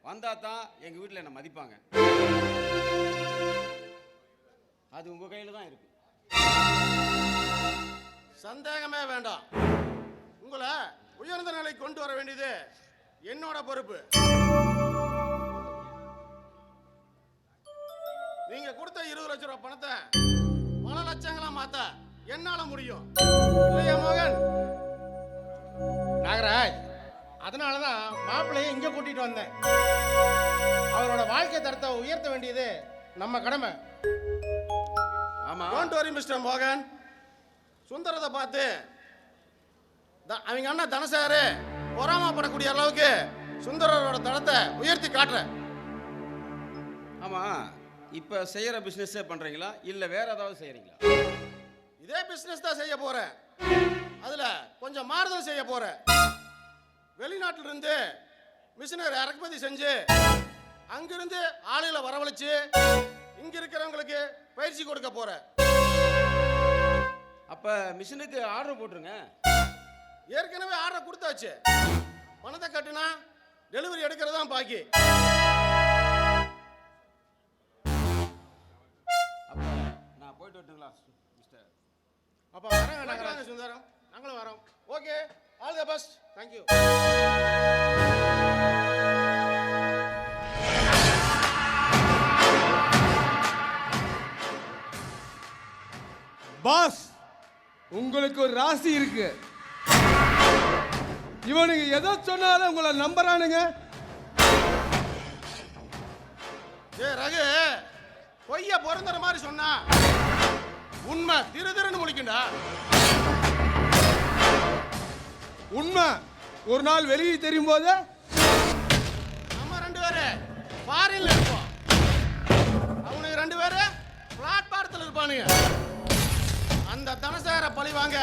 [SPEAKER 6] வந்தா தான் எங்க வீட்டில் என்ன மதிப்பாங்க. அது உங்க கையில தான் இருக்கு.
[SPEAKER 1] சந்தேகமே வேண்டாம். உங்களை உயர்ந்த நிலைக்கு கொண்டு வர வேண்டியது என்னோட பொறுப்பு. நீங்க கொடுத்த 20 லட்சம் ரூபாய் பணத்தை பல லட்சங்களா மாத்த என்னால முடியும், இல்லையா மோகன்?
[SPEAKER 2] நாகராஜ், அதனாலதான் மாப்பிள்ளையை இங்க கூட்டிட்டு வந்தேன். அவரோட வாழ்க்கை தரத்தை உயர்த்த வேண்டியது நம்ம கடமை.
[SPEAKER 6] ஆமா,
[SPEAKER 1] டோன்ட் வரி மிஸ்டர் மோகன். சுந்தரத்தை பார்த்து அவங்க அண்ணா தனசாரு பொறாமப்படக்கூடிய அளவுக்கு சுந்தரரோட தரத்தை உயர்த்தி காட்டுறேன்.
[SPEAKER 6] ஆமா, இப்ப செய்யற பிசினஸே பண்றீங்களா இல்ல வேற ஏதாவது செய்யறீங்களா?
[SPEAKER 1] இதே பிசினஸ் தான் செய்ய போறேன். அதுல கொஞ்சம் மாறுதல் செய்ய போறேன். வெளிநாட்டில இருந்து மிஷினரி இறக்குமதி செஞ்சு அங்கிருந்து ஆளுகளை வரவழைச்சு இங்க இருக்கிறவங்களுக்கு பயிற்சி கொடுக்க போறேன்.
[SPEAKER 6] அப்ப மிஷினுக்கு ஆர்டர் போட்டுருங்க.
[SPEAKER 1] ஏற்கனவே ஆர்டர் கொடுத்தாச்சு. பணத்தை கட்டுனா டெலிவரி எடுக்கிறது தான் பாக்கி.
[SPEAKER 6] அப்ப நான் போயிட்டு வரட்டுங்களா மிஸ்டர்?
[SPEAKER 2] அப்ப வரேங்க
[SPEAKER 1] வாங்க
[SPEAKER 2] நாகராஜ்.
[SPEAKER 1] சுந்தரம்.
[SPEAKER 2] நாங்களும் வரோம்.
[SPEAKER 1] Okay, all the best.
[SPEAKER 2] Thank you.
[SPEAKER 3] Boss, உங்களுக்கு ஒரு ராசி இருக்கு. இவனுங்க எதை சொன்னாலும் உங்களை நம்புறானுங்க.
[SPEAKER 1] ஏ ரகு, பொய்ய பொருந்துற மாதிரி சொன்னா உண்மை திரு திருன்னு முழிக்குண்டா.
[SPEAKER 3] உண்மை. ஒரு நாள் வெளியே தெரியும் போது
[SPEAKER 1] நம்ம 2 பேரு ஃபாரின்ல இருப்போம், அவனுக்கு 2 பேரு பிளாட்பாரத்தில் இருப்பானுங்க. அந்த தனசேகர பழி வாங்க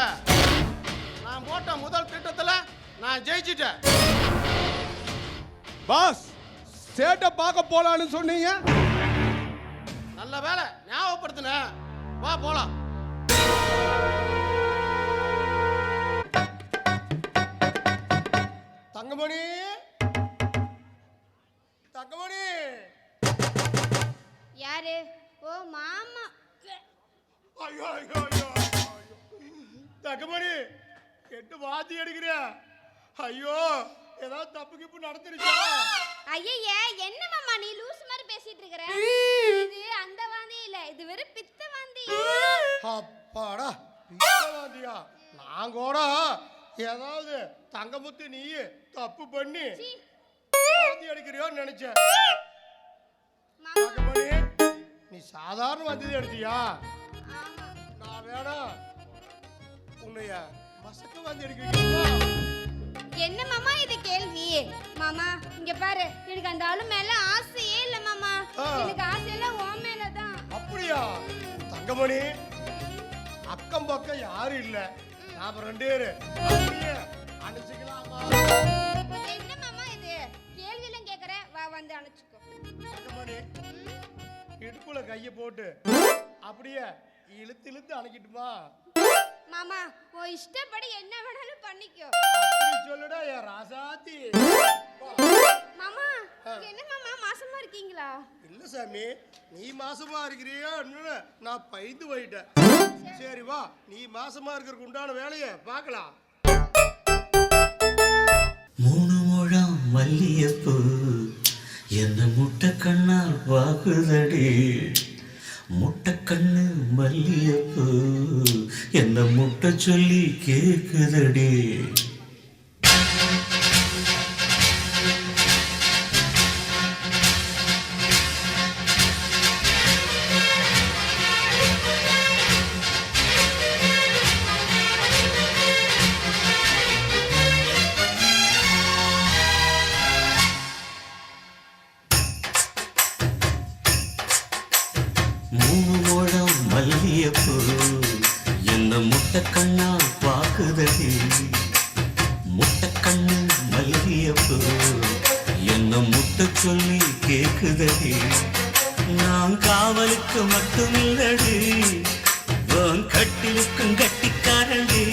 [SPEAKER 1] நான் போட்ட முதல் திட்டத்துல நான் ஜெயிச்சிட்டேன்.
[SPEAKER 3] பாஸ், சேட்டை பார்க்க போலான்னு சொன்னீங்க.
[SPEAKER 1] நல்ல வேலை ஞாபகப்படுத்தின. வா போலாம்.
[SPEAKER 10] தங்கமணி, தங்கமணி,
[SPEAKER 5] யாரு? ஓ மாமா.
[SPEAKER 10] ஐயோ ஐயோ ஐயோ, தங்கமணி கெட்டு வாந்தி எடுக்கிறியா? ஐயோ, ஏதாவது தப்பு கிப்பு நடந்துருச்சா?
[SPEAKER 5] ஐயய்ய, என்ன மாமா நீ லூஸ் மாதிரி பேசிட்டு இருக்கற? இது அந்த வாந்தி இல்ல, இது வெறும் பித்த வாந்தி.
[SPEAKER 10] அப்பாடா, பித்த வாந்தியா? நான் கூட ஏதாவது தங்கமுத்து நீ தப்பு பண்ணி வாந்தி எடுக்கிறியோன்னு நினைச்சேன். தங்கமணி, நீ சாதாரண வாந்தி எடுத்தியா? நான் வேணா உன்னைய மசக்க வாந்தி எடுக்கிறீங்களா?
[SPEAKER 5] என்ன மாமா இது கேள்வி? மாமா இங்க பாரு, எனக்கு அந்த ஆளு மேல ஆசையே இல்ல மாமா. எனக்கு ஆசை எல்லாம் உன் மேலதான்.
[SPEAKER 10] அப்படியா? தங்கமணி, அக்கம் பக்கம் யாரும் இல்ல, நாம 2 பேரு அப்படியே அனுப்பிச்சுக்கலாமா?
[SPEAKER 5] என்ன மாமா இது கேள்வி எல்லாம் கேக்குற? வா வந்து அணைச்சுக்கோ.
[SPEAKER 10] தங்கமணி, இடுப்புல கைய போட்டு அப்படியே இழுத்து இழுத்து அணைக்கிட்டுமா?
[SPEAKER 5] மாமா உன் இஷ்டப்படி என்ன வேணாலும் பண்ணிக்கோ.
[SPEAKER 10] அப்படி சொல்லுடா என் ராசாத்தி.
[SPEAKER 5] மாமா என்ன மாமா மாசமா இருக்கீங்களா?
[SPEAKER 10] இல்ல சாமி, நீ மாசமா இருக்கிறியோ நான் பயந்து போயிட்டேன். சரி வா, நீ மாசமா இருக்கிறதுக்கு உண்டான வேலையை பார்க்கலாம்.
[SPEAKER 11] 3 முழம் மல்லியப்பூ என்ன முட்டை கண்ணால் வாக்குதடி, முட்டை கண்ணு மல்லியப்பூ என்ன முட்டை சொல்லி கேக்குதடி. மல்லியப்பூ என்ன முட்டை கண்ணா பாக்குதடி, முட்டை கண்ணு மல்லியப்பூ என்ன முட்டை சொல்லி கேக்குதடி. நான் காவலுக்கு மட்டுமில்லடி, உன் கட்டிலுக்கும் கட்டிக்காரண்டி,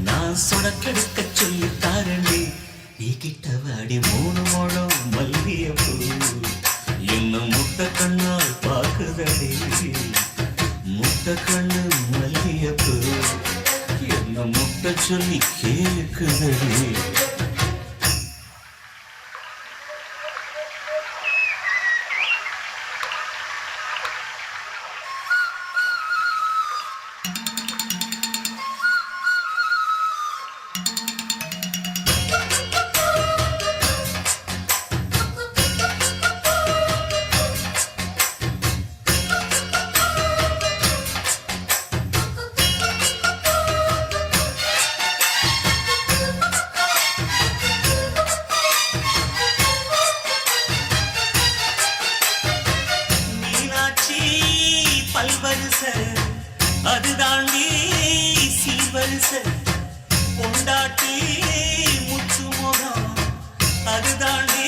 [SPEAKER 11] நான் சொடக்கெடுக்க சொல்லி தாரண்டி. நீ கிட்ட வாடி 3 முழம் மல்லியப்பூ என்ன முட்டை கண்ணால் பாக்குதடி, முட்டை கண்ணு மல்லியப்பூ என்ன முட்டை சொல்லி கேக்குதடி. அதுதாண்டி சீவரிச பொண்டாட்டி முத்து முகம், அதுதாண்டி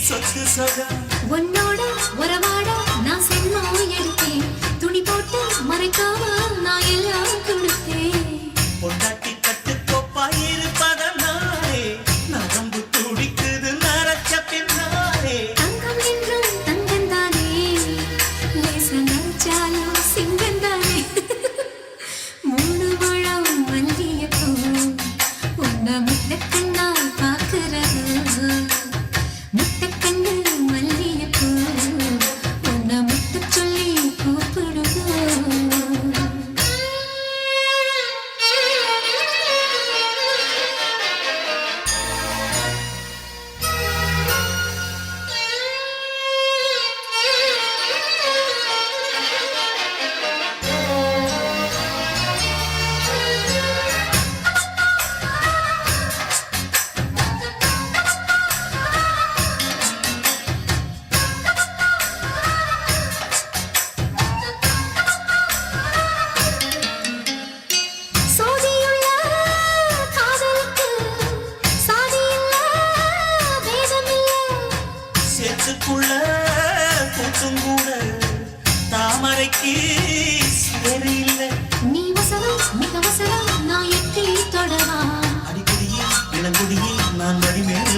[SPEAKER 11] சொத்து சொகம்.
[SPEAKER 12] உன்னோட உறவாட நான் செல்லம் எடுத்தேன், துணி போட்டு மறைக்காம நான் எல்லாம் கொடுத்தேன்.
[SPEAKER 11] பொண்டாட்டி கட்டு கொப்பாயிருப்பதனாலே நரம்பு துடிக்குது நரச்ச பின்னாலே.
[SPEAKER 12] தங்கம் என்றும் தங்கம் தானே, லேச நினைச்சாலும் சிங்கம் தானே. 3 முழம் மல்லியப்பூ உன்னை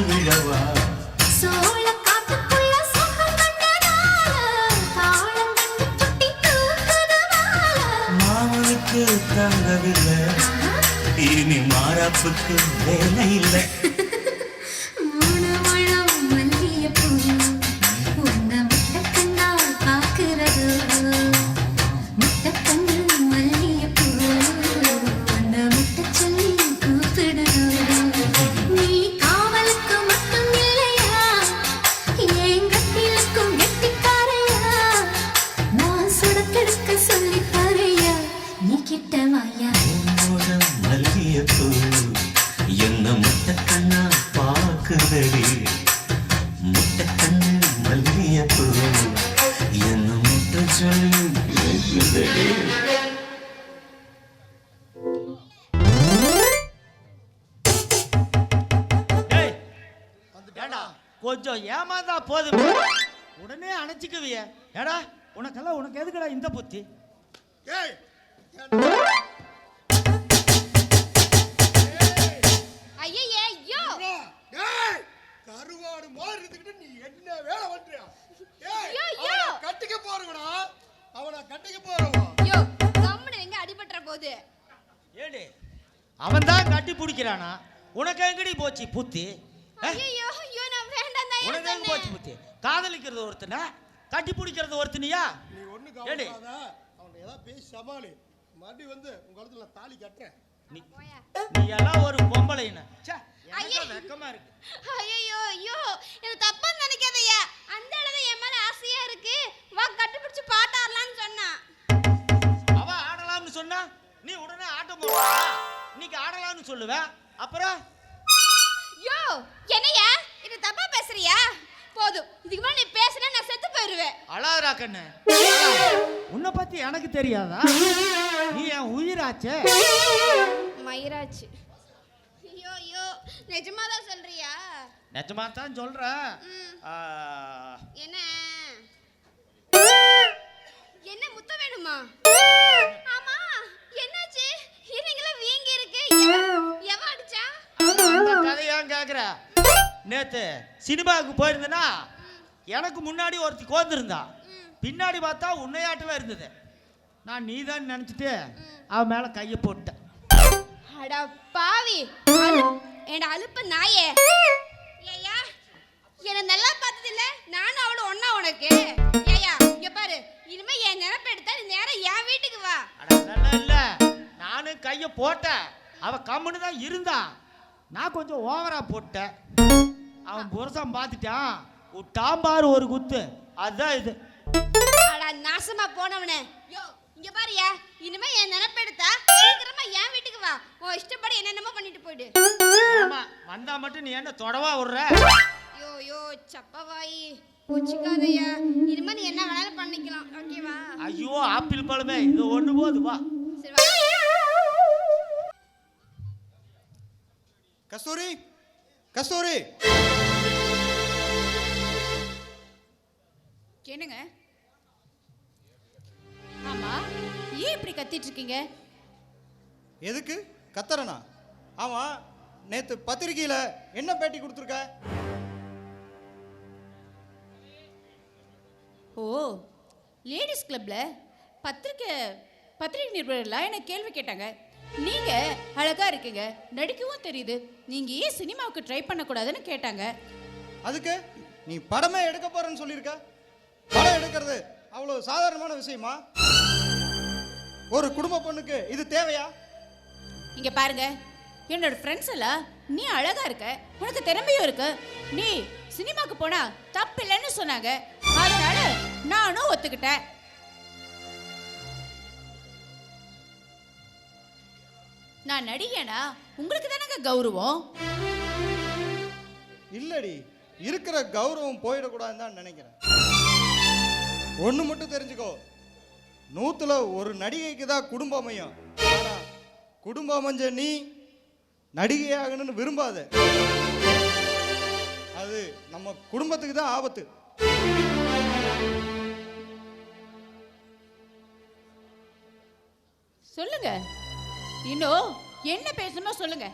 [SPEAKER 11] விழவா
[SPEAKER 12] சோழ காட்டுக்குள்ள சொகம் கண்டதால தாளம் கண்டு குட்டி தூக்குதவால
[SPEAKER 11] மாமனுக்கு தங்கவில்லை இனி மாறாப்புக்கு வேலை இல்லை
[SPEAKER 12] மூணு முழம் மல்லிகைப்பூ உன்னை முட்டைக்கண்ணால் பார்க்கிறது முட்டைக்கண்ணு மல்லிகைப்பூ உன்னை முட்டை சொல்லி கூப்பிடுது நீ காவலுக்கு மட்டும் இல்லையா என் கட்டிலுக்கும் கெட்டிக்காரையா நான் சுடக்கெடுக்க சொல்லி பாரையா நீ கிட்ட வாயா
[SPEAKER 11] மல்லியப்பூ என்ன முட்டை கண்ணா பாக்குதடி முட்டை கண்ணு மல்லியப்பூ என்ன முட்டை சொல்லி கேக்குதடி
[SPEAKER 9] டேய், ஏண்டா கொஞ்சம் ஏமாந்தா போதும் உடனே அணைச்சிக்குவிய ஏடா உனக்கு எதுக்குடா இந்த புத்தி
[SPEAKER 10] ஏய்
[SPEAKER 4] ஐயே ஐயோ
[SPEAKER 10] ஏய் கருவாடு மாதிரி இருந்துக்கிட்டு நீ என்ன வேலை பண்றியா ஏய்
[SPEAKER 4] ஐயோ, ஐயோ.
[SPEAKER 10] அவனை கட்டிக்க போறவனா அவனை கட்டிக்க போறவா
[SPEAKER 4] ஐயோ கம்முனு எங்க அடிபட்டுற போகுது
[SPEAKER 9] ஏடி அவன் தான் கட்டி பிடிக்கிறானா உனக்கு எங்கடி போச்சு புத்தி
[SPEAKER 4] ஐயோ ஐயோ நான் வேண்டாம் தான்
[SPEAKER 9] உனக்கு எங்க போச்சு புத்தி காதலிக்கிறது ஒருத்தனா கட்டி பிடிக்கிறது ஒருத்தனியா
[SPEAKER 10] நீ ஒண்ணு
[SPEAKER 9] ஏடி
[SPEAKER 10] கவலைப்படாத அவனை ஏதாவது பேசி சமாளி மறுபடியும் வந்து உங்க இடத்துல நான் தாலி கட்டுறேன்
[SPEAKER 9] நீ நீ எல்லாம் ஒரு பொம்பளைன்னு ச்சே
[SPEAKER 4] ஐயே.
[SPEAKER 9] எனக்கு வெக்கமா இருக்கு
[SPEAKER 4] ஐயோ ஐயோ எனக்கு தப்பா நினைக்காதய்யா அந்த அளவு என் மேல ஆசையா இருக்கு வா கட்டுப்பிடிச்சு பாட்டாரலாம்னு சொன்னா
[SPEAKER 9] அவ ஆடலாம்னு சொன்னா நீ உடனே ஆட்டம் போடுவா இன்னைக்கு ஆடலாம்னு சொல்லுவ அப்புறம்
[SPEAKER 4] யோ என்னையா இது தப்பா பேசுறியா போதும் இதுக்கு மேல நீ பேசுனா நான் செத்து போயிருவேன்
[SPEAKER 9] அழாதரா கண்ணு உன்னை பத்தி எனக்கு தெரியாதா நீ என் உயிராச்சே
[SPEAKER 4] மயிராச்சு ஐயோ ஐயோ நிஜமா தான் சொல்றியா
[SPEAKER 9] நிஜமா தான் சொல்றேன்
[SPEAKER 4] என்ன என்ன முத்த வேணுமா ஆமா என்னாச்சு இருங்கள வீங்கி இருக்கு எவ அடிச்சா
[SPEAKER 9] அந்த கதையா கேக்குற நேத்து சினிமாவுக்கு போயிருந்தனா எனக்கு முன்னாடி ஒருத்தி கோந்திருந்தா பின்னாடி பார்த்தா உன்னையாட்டவே இருந்தது நான் நீதான் நினைச்சிட்டு அவன் மேல கையை போட்டேன்
[SPEAKER 4] அட பாவி என் அலுப்பு நாயே ஏயா என்ன நல்லா பார்த்தது இல்ல நானும் அவளும் ஒண்ணா உனக்கு ஏயா இங்க பாரு இனிமே என் நினைப்பு எடுத்தா நீ நேரா என் வீட்டுக்கு வா
[SPEAKER 9] அட அதெல்லாம் இல்ல நானும் கையை போட்டேன் அவ கம்முன்னு தான் இருந்தா நான் கொஞ்சம் ஓவரா போட்டேன் அவன் புருஷன் பார்த்துட்டான் விட்டான் பாரு ஒரு குத்து அதுதான் இது
[SPEAKER 4] அட நாசமா போனவனே யோ இங்க பாருயா இனிமே என் நினைப்பு எடுத்தா சீக்கிரமா என் வீட்டுக்கு வா உன் இஷ்டப்படி என்னென்னமோ பண்ணிட்டு போயிடு
[SPEAKER 9] ஆமா வந்தா மட்டும் நீ என்ன தொடவா விடுற
[SPEAKER 4] யோ யோ சப்பவாயி பூச்சிக்காதையா இனிமே நீ என்ன வேணாலும் பண்ணிக்கலாம் ஓகேவா
[SPEAKER 9] ஐயோ ஆப்பிள் பழமே இது ஒண்ணு போது வா
[SPEAKER 4] சரி வா
[SPEAKER 7] கஸ்தூரி கஸ்தூரி
[SPEAKER 4] என்னங்க ஆமா ஏன் இப்படி கத்திட்டு இருக்கீங்க
[SPEAKER 7] எதுக்கு கத்தறனா ஆமா நேத்து பத்திரிக்கையில என்ன பேட்டி கொடுத்துருக்க
[SPEAKER 4] ஓ லேடிஸ் கிளப்ல பத்திரிக்கை நிருபர்களா என்ன கேள்வி கேட்டாங்க நீங்க அழகா இருக்கீங்க நடிக்கவும் தெரியுது நீங்க ஏன் சினிமாவுக்கு ட்ரை பண்ணக்கூடாதுன்னு கேட்டாங்க
[SPEAKER 7] அதுக்கு நீ படமே எடுக்க போறேன்னு சொல்லியிருக்க படம் எடுக்கிறது அவ்வளவு சாதாரணமான விஷயமா ஒரு குடும்ப பொண்ணுக்கு இது தேவையா
[SPEAKER 4] இங்க பாருங்க என்னோட ஃப்ரெண்ட்ஸ் எல்லாம் நீ அழகா இருக்க உனக்கு திறமையும் இருக்கு நீ சினிமாக்கு போனா தப்பு இல்லைன்னு சொன்னாங்க அதனால நானும் ஒத்துக்கிட்டேன் நான் நடிகனா உங்களுக்கு தானங்க கௌரவம்
[SPEAKER 7] இல்லடி இருக்கிற கௌரவம் போயிடக்கூடாதுன்னு தான் நினைக்கிறேன் ஒன்று மட்டும் தெரிஞ்சுக்கோ 100ல் ஒரு நடிகைக்கு தான் குடும்பம் அமையும் ஆனா குடும்பம் அமைஞ்ச நீ நடிகையாகணும்னு விரும்பாத அது நம்ம குடும்பத்துக்கு தான் ஆபத்து
[SPEAKER 4] சொல்லுங்க இன்னும் என்ன பேசணுமோ சொல்லுங்க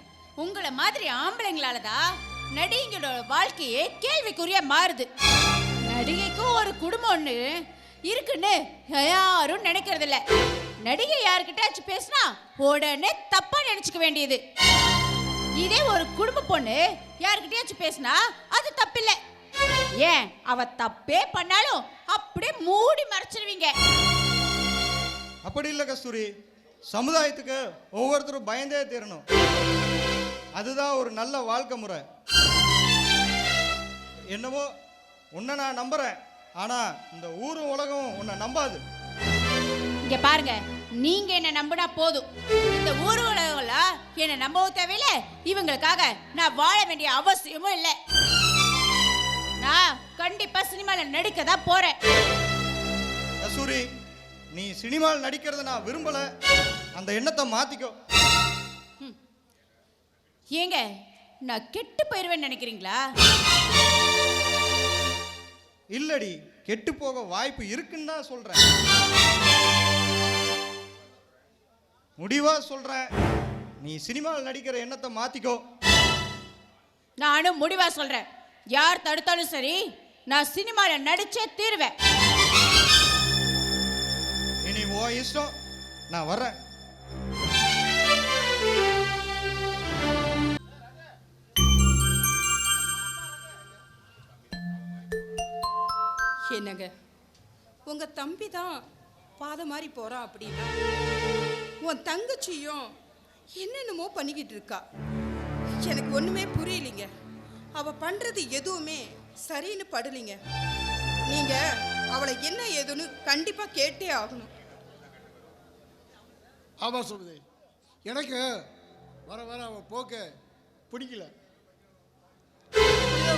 [SPEAKER 4] உங்களை மாதிரி ஆம்பளைங்களால தான் நடிகைங்களோட வாழ்க்கையே கேள்விக்குறியா மாறுது. நடிகைக்கும் ஒரு குடும்பம் ஒண்ணு இருக்குன்னு யாரும் நினைக்கிறது இல்ல. நடிகை யாருக்கிட்டாச்சும் பேசினா உடனே தப்பா நினைச்சுக்க வேண்டியது. இதே ஒரு குடும்ப பொண்ணு யாருக்கிட்டயாச்சும் பேசினா அது தப்பில்லை. ஏன் அவ தப்பே பண்ணாலும் அப்படியே மூடி மறைச்சிருவீங்க.
[SPEAKER 7] அப்படி இல்லை கஸ்தூரி, சமுதாயத்துக்கு ஒவ்வொருத்தரும் பயந்தே தீரணும். அதுதான் ஒரு நல்ல வாழ்க்கை முறை. என்னவோ உன்னை நான் நம்புறேன், ஆனா இந்த ஊரும் உலகம் உன்னை நம்பாது.
[SPEAKER 4] இங்க பாருங்க, நீங்க என்ன நம்பினா போதும். இந்த ஊர் உலகம்லாம் என்ன நம்பவும் தேவையில்ல, இவங்களுக்காக நான் வாழ வேண்டிய அவசியமும் இல்லை. நான் கண்டிப்பா சினிமால நடிக்க தான் போறேன்.
[SPEAKER 7] கஸ்தூரி, நீ சினிமாவில் நடிக்கிறத நான் விரும்பல. அந்த எண்ணத்தை மாத்திக்கோ.
[SPEAKER 4] ஏங்க, நான் கெட்டு போயிருவேன்னு நினைக்கிறீங்களா?
[SPEAKER 7] இல்லடி, கெட்டு போக வாய்ப்பு இருக்குன்னு தான் சொல்றேன். முடிவா சொல்றேன், நீ சினிமாவில் நடிக்கிற எண்ணத்தை மாத்திக்கோ.
[SPEAKER 4] நானும் முடிவா சொல்றேன், யார் தடுத்தாலும் சரி நான் சினிமால நடிச்சே தீருவேன்.
[SPEAKER 7] இனி ஓ இஷ்டம், நான் வர்றேன்.
[SPEAKER 8] என்னங்க, உங்க தம்பி தான் பாத மாதிரி போறான் அப்படின்னா உன் தங்கச்சியும் என்னென்னமோ பண்ணிக்கிட்டு இருக்கா. எனக்கு ஒண்ணுமே புரியலைங்க. அவ பண்றது எதுவுமே சரின்னு படலைங்க. நீங்க அவளை என்ன ஏதுன்னு கண்டிப்பா கேட்டே ஆகணும்.
[SPEAKER 10] ஆமா சுமதி, எனக்கு வர வர அவன் போக்க பிடிக்கல.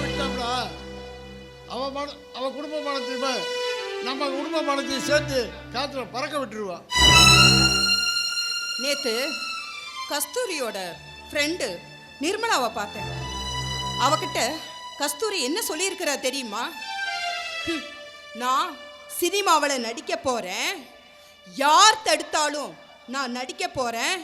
[SPEAKER 10] விட்டாங்களா அவன் குடும்ப மானத்தையுமே நம்ம குடும்ப மானத்தையும் சேர்த்து காத்துல பறக்க விட்டுருவா.
[SPEAKER 8] நேத்து கஸ்தூரியோட ஃப்ரெண்டு நிர்மலாவை பார்த்தேன். அவகிட்ட கஸ்தூரி என்ன சொல்லியிருக்கிறா தெரியுமா? நான் சினிமாவில் நடிக்க போறேன், யார் தடுத்தாலும் நான் நடிக்க போறேன்,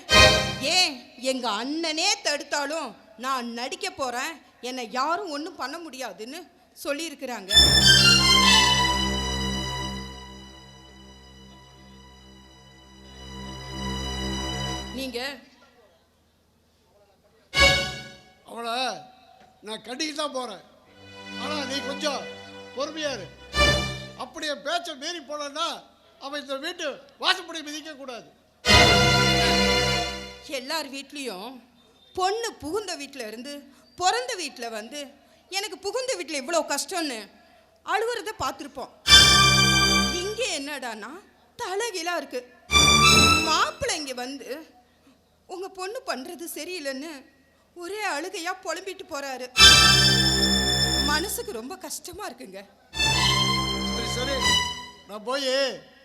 [SPEAKER 8] ஏன் எங்க அண்ணனே தடுத்தாலும் நான் நடிக்க போறேன், என்னை யாரும் ஒன்றும் பண்ண முடியாதுன்னு சொல்லியிருக்கிறாங்க. நீங்க
[SPEAKER 10] அவளை நான் கண்டிக்கு தான் போறேன். ஆனா நீ கொஞ்சம் பொறுமையா இரு. அப்படியே பேச்ச மீறி போனா அவன் இந்த வீட்டு வாசப்படி மிதிக்க கூடாது.
[SPEAKER 8] எல்லார் வீட்லேயும் பொண்ணு புகுந்த வீட்டில் இருந்து பிறந்த வீட்டில் வந்து எனக்கு புகுந்த வீட்டில் இவ்வளோ கஷ்டம்னு அழுவுறத பார்த்துருப்போம். இங்கே என்னடானா தலைகீழா இருக்கு. மாப்பிள்ளை இங்கே வந்து உங்க பொண்ணு பண்றது சரியில்லைன்னு ஒரே அழுகையா புலம்பிட்டு போறாரு. மனசுக்கு ரொம்ப கஷ்டமா இருக்குங்க.
[SPEAKER 10] சரி சரி, நான் போய்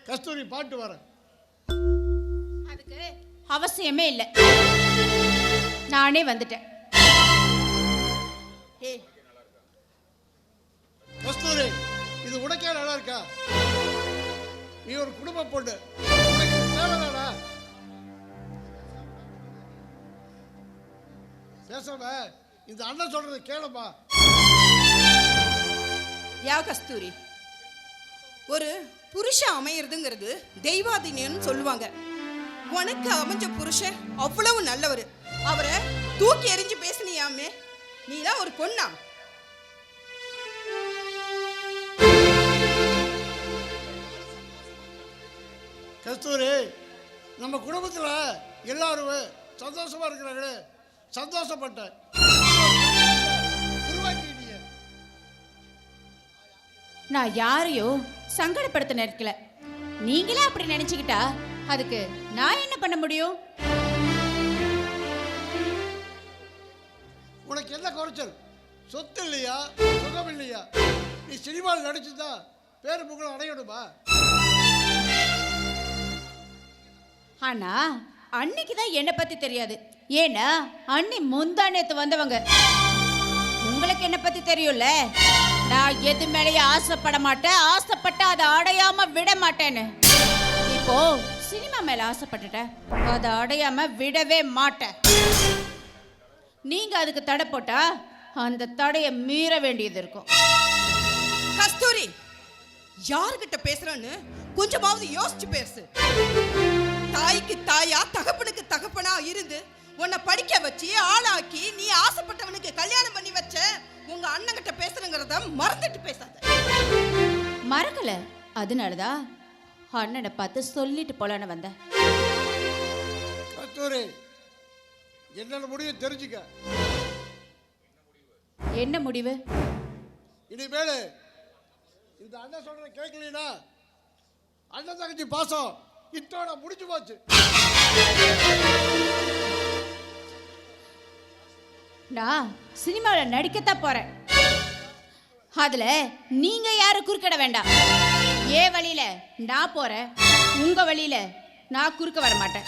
[SPEAKER 10] கஸ்தூரி பாட்டு வரேன்.
[SPEAKER 4] அதுக்கு அவசியமே இல்லை, நானே வந்துட்டேன்.
[SPEAKER 8] ஏய்
[SPEAKER 10] கஸ்தூரி, இது உனக்கே நல்லா இருக்கா? நீ ஒரு குடும்ப பொண்ணு, உனக்கு தேவைதானா? பேசாம இந்த அண்ணன் சொல்றது கேளுப்பா.
[SPEAKER 8] யா கஸ்தூரி, ஒரு புருஷன் அமையறதுங்கிறது தெய்வாதீனம்னு சொல்லுவாங்க. உனக்கு அமைஞ்ச புருஷன் அவ்வளவு நல்லவர். அவரை தூக்கி எறிஞ்சு பேசினியாமே, நீலாம் ஒரு பொண்ணா?
[SPEAKER 10] கஸ்தூரி, நம்ம குடும்பத்தில் எல்லாரும் சந்தோஷமா இருக்கிறாங்களே, சந்தோஷப்பட்டேன்.
[SPEAKER 4] நான் யாரையும் சங்கடப்படுத்த நினைக்கல. நீங்களே அப்படி நினைச்சுக்கிட்டா அதுக்கு நான் என்ன பண்ண முடியும்?
[SPEAKER 10] உனக்கு என்ன குறைச்சல்? சொத்து இல்லையா, சுகம் இல்லையா? நீ சினிமாவில் நடிச்சுதான் பேரு புகழ் அடையணுமா?
[SPEAKER 4] ஆனா அன்னைக்கு தான் என்னை பத்தி தெரியாது. ஏன்னா அன்னி முந்தா நேத்து வந்தவங்க. உங்களுக்கு என்ன பத்தி தெரியும்ல, நான் எது மேலேயும் ஆசைப்பட மாட்டேன், ஆசைப்பட்ட அதை அடையாம விட மாட்டேன்னு. இப்போ சினிமா மேல ஆசைப்பட்டுட்டேன், அதை அடையாம விடவே மாட்டேன். நீங்க அதுக்கு தடை போட்டா அந்த தடையை மீற வேண்டியது இருக்கும்.
[SPEAKER 8] கஸ்தூரி, யாருகிட்ட பேசுறன்னு கொஞ்சமாவது யோசிச்சு பேசு. தாய்க்கு தாயா தகப்பனுக்கு தகப்பனா இருந்து உன்னை படிக்க வச்சு ஆளாக்கி நீ ஆசைப்பட்டவனுக்கு கல்யாணம் பண்ணி வச்ச உங்க அண்ணங்கிட்ட பேசுறங்கிறத மறந்துட்டு பேசாத.
[SPEAKER 4] மறக்கல, அதனாலதான் அண்ணனை பார்த்து சொல்லிட்டு போலான்னு வந்தேன்.
[SPEAKER 10] கஸ்தூரி, என்னோட முடிவு தெரிஞ்சுக்க.
[SPEAKER 4] என்ன முடிவு?
[SPEAKER 10] இனிமேல் இந்த அண்ணன் சொல்ற கேட்கலீனா அண்ணன் தங்கச்சி பாசம் இத்தோட முடிஞ்சு போச்சு.
[SPEAKER 4] நான் சினிமாவில் நடிக்கத்தான் போறேன். அதுல நீங்க யாரும் குறுக்கிட வேண்டாம். ஏன் வழியில நான் போறேன், உங்க வழியில நான் குறுக்க வர மாட்டேன்.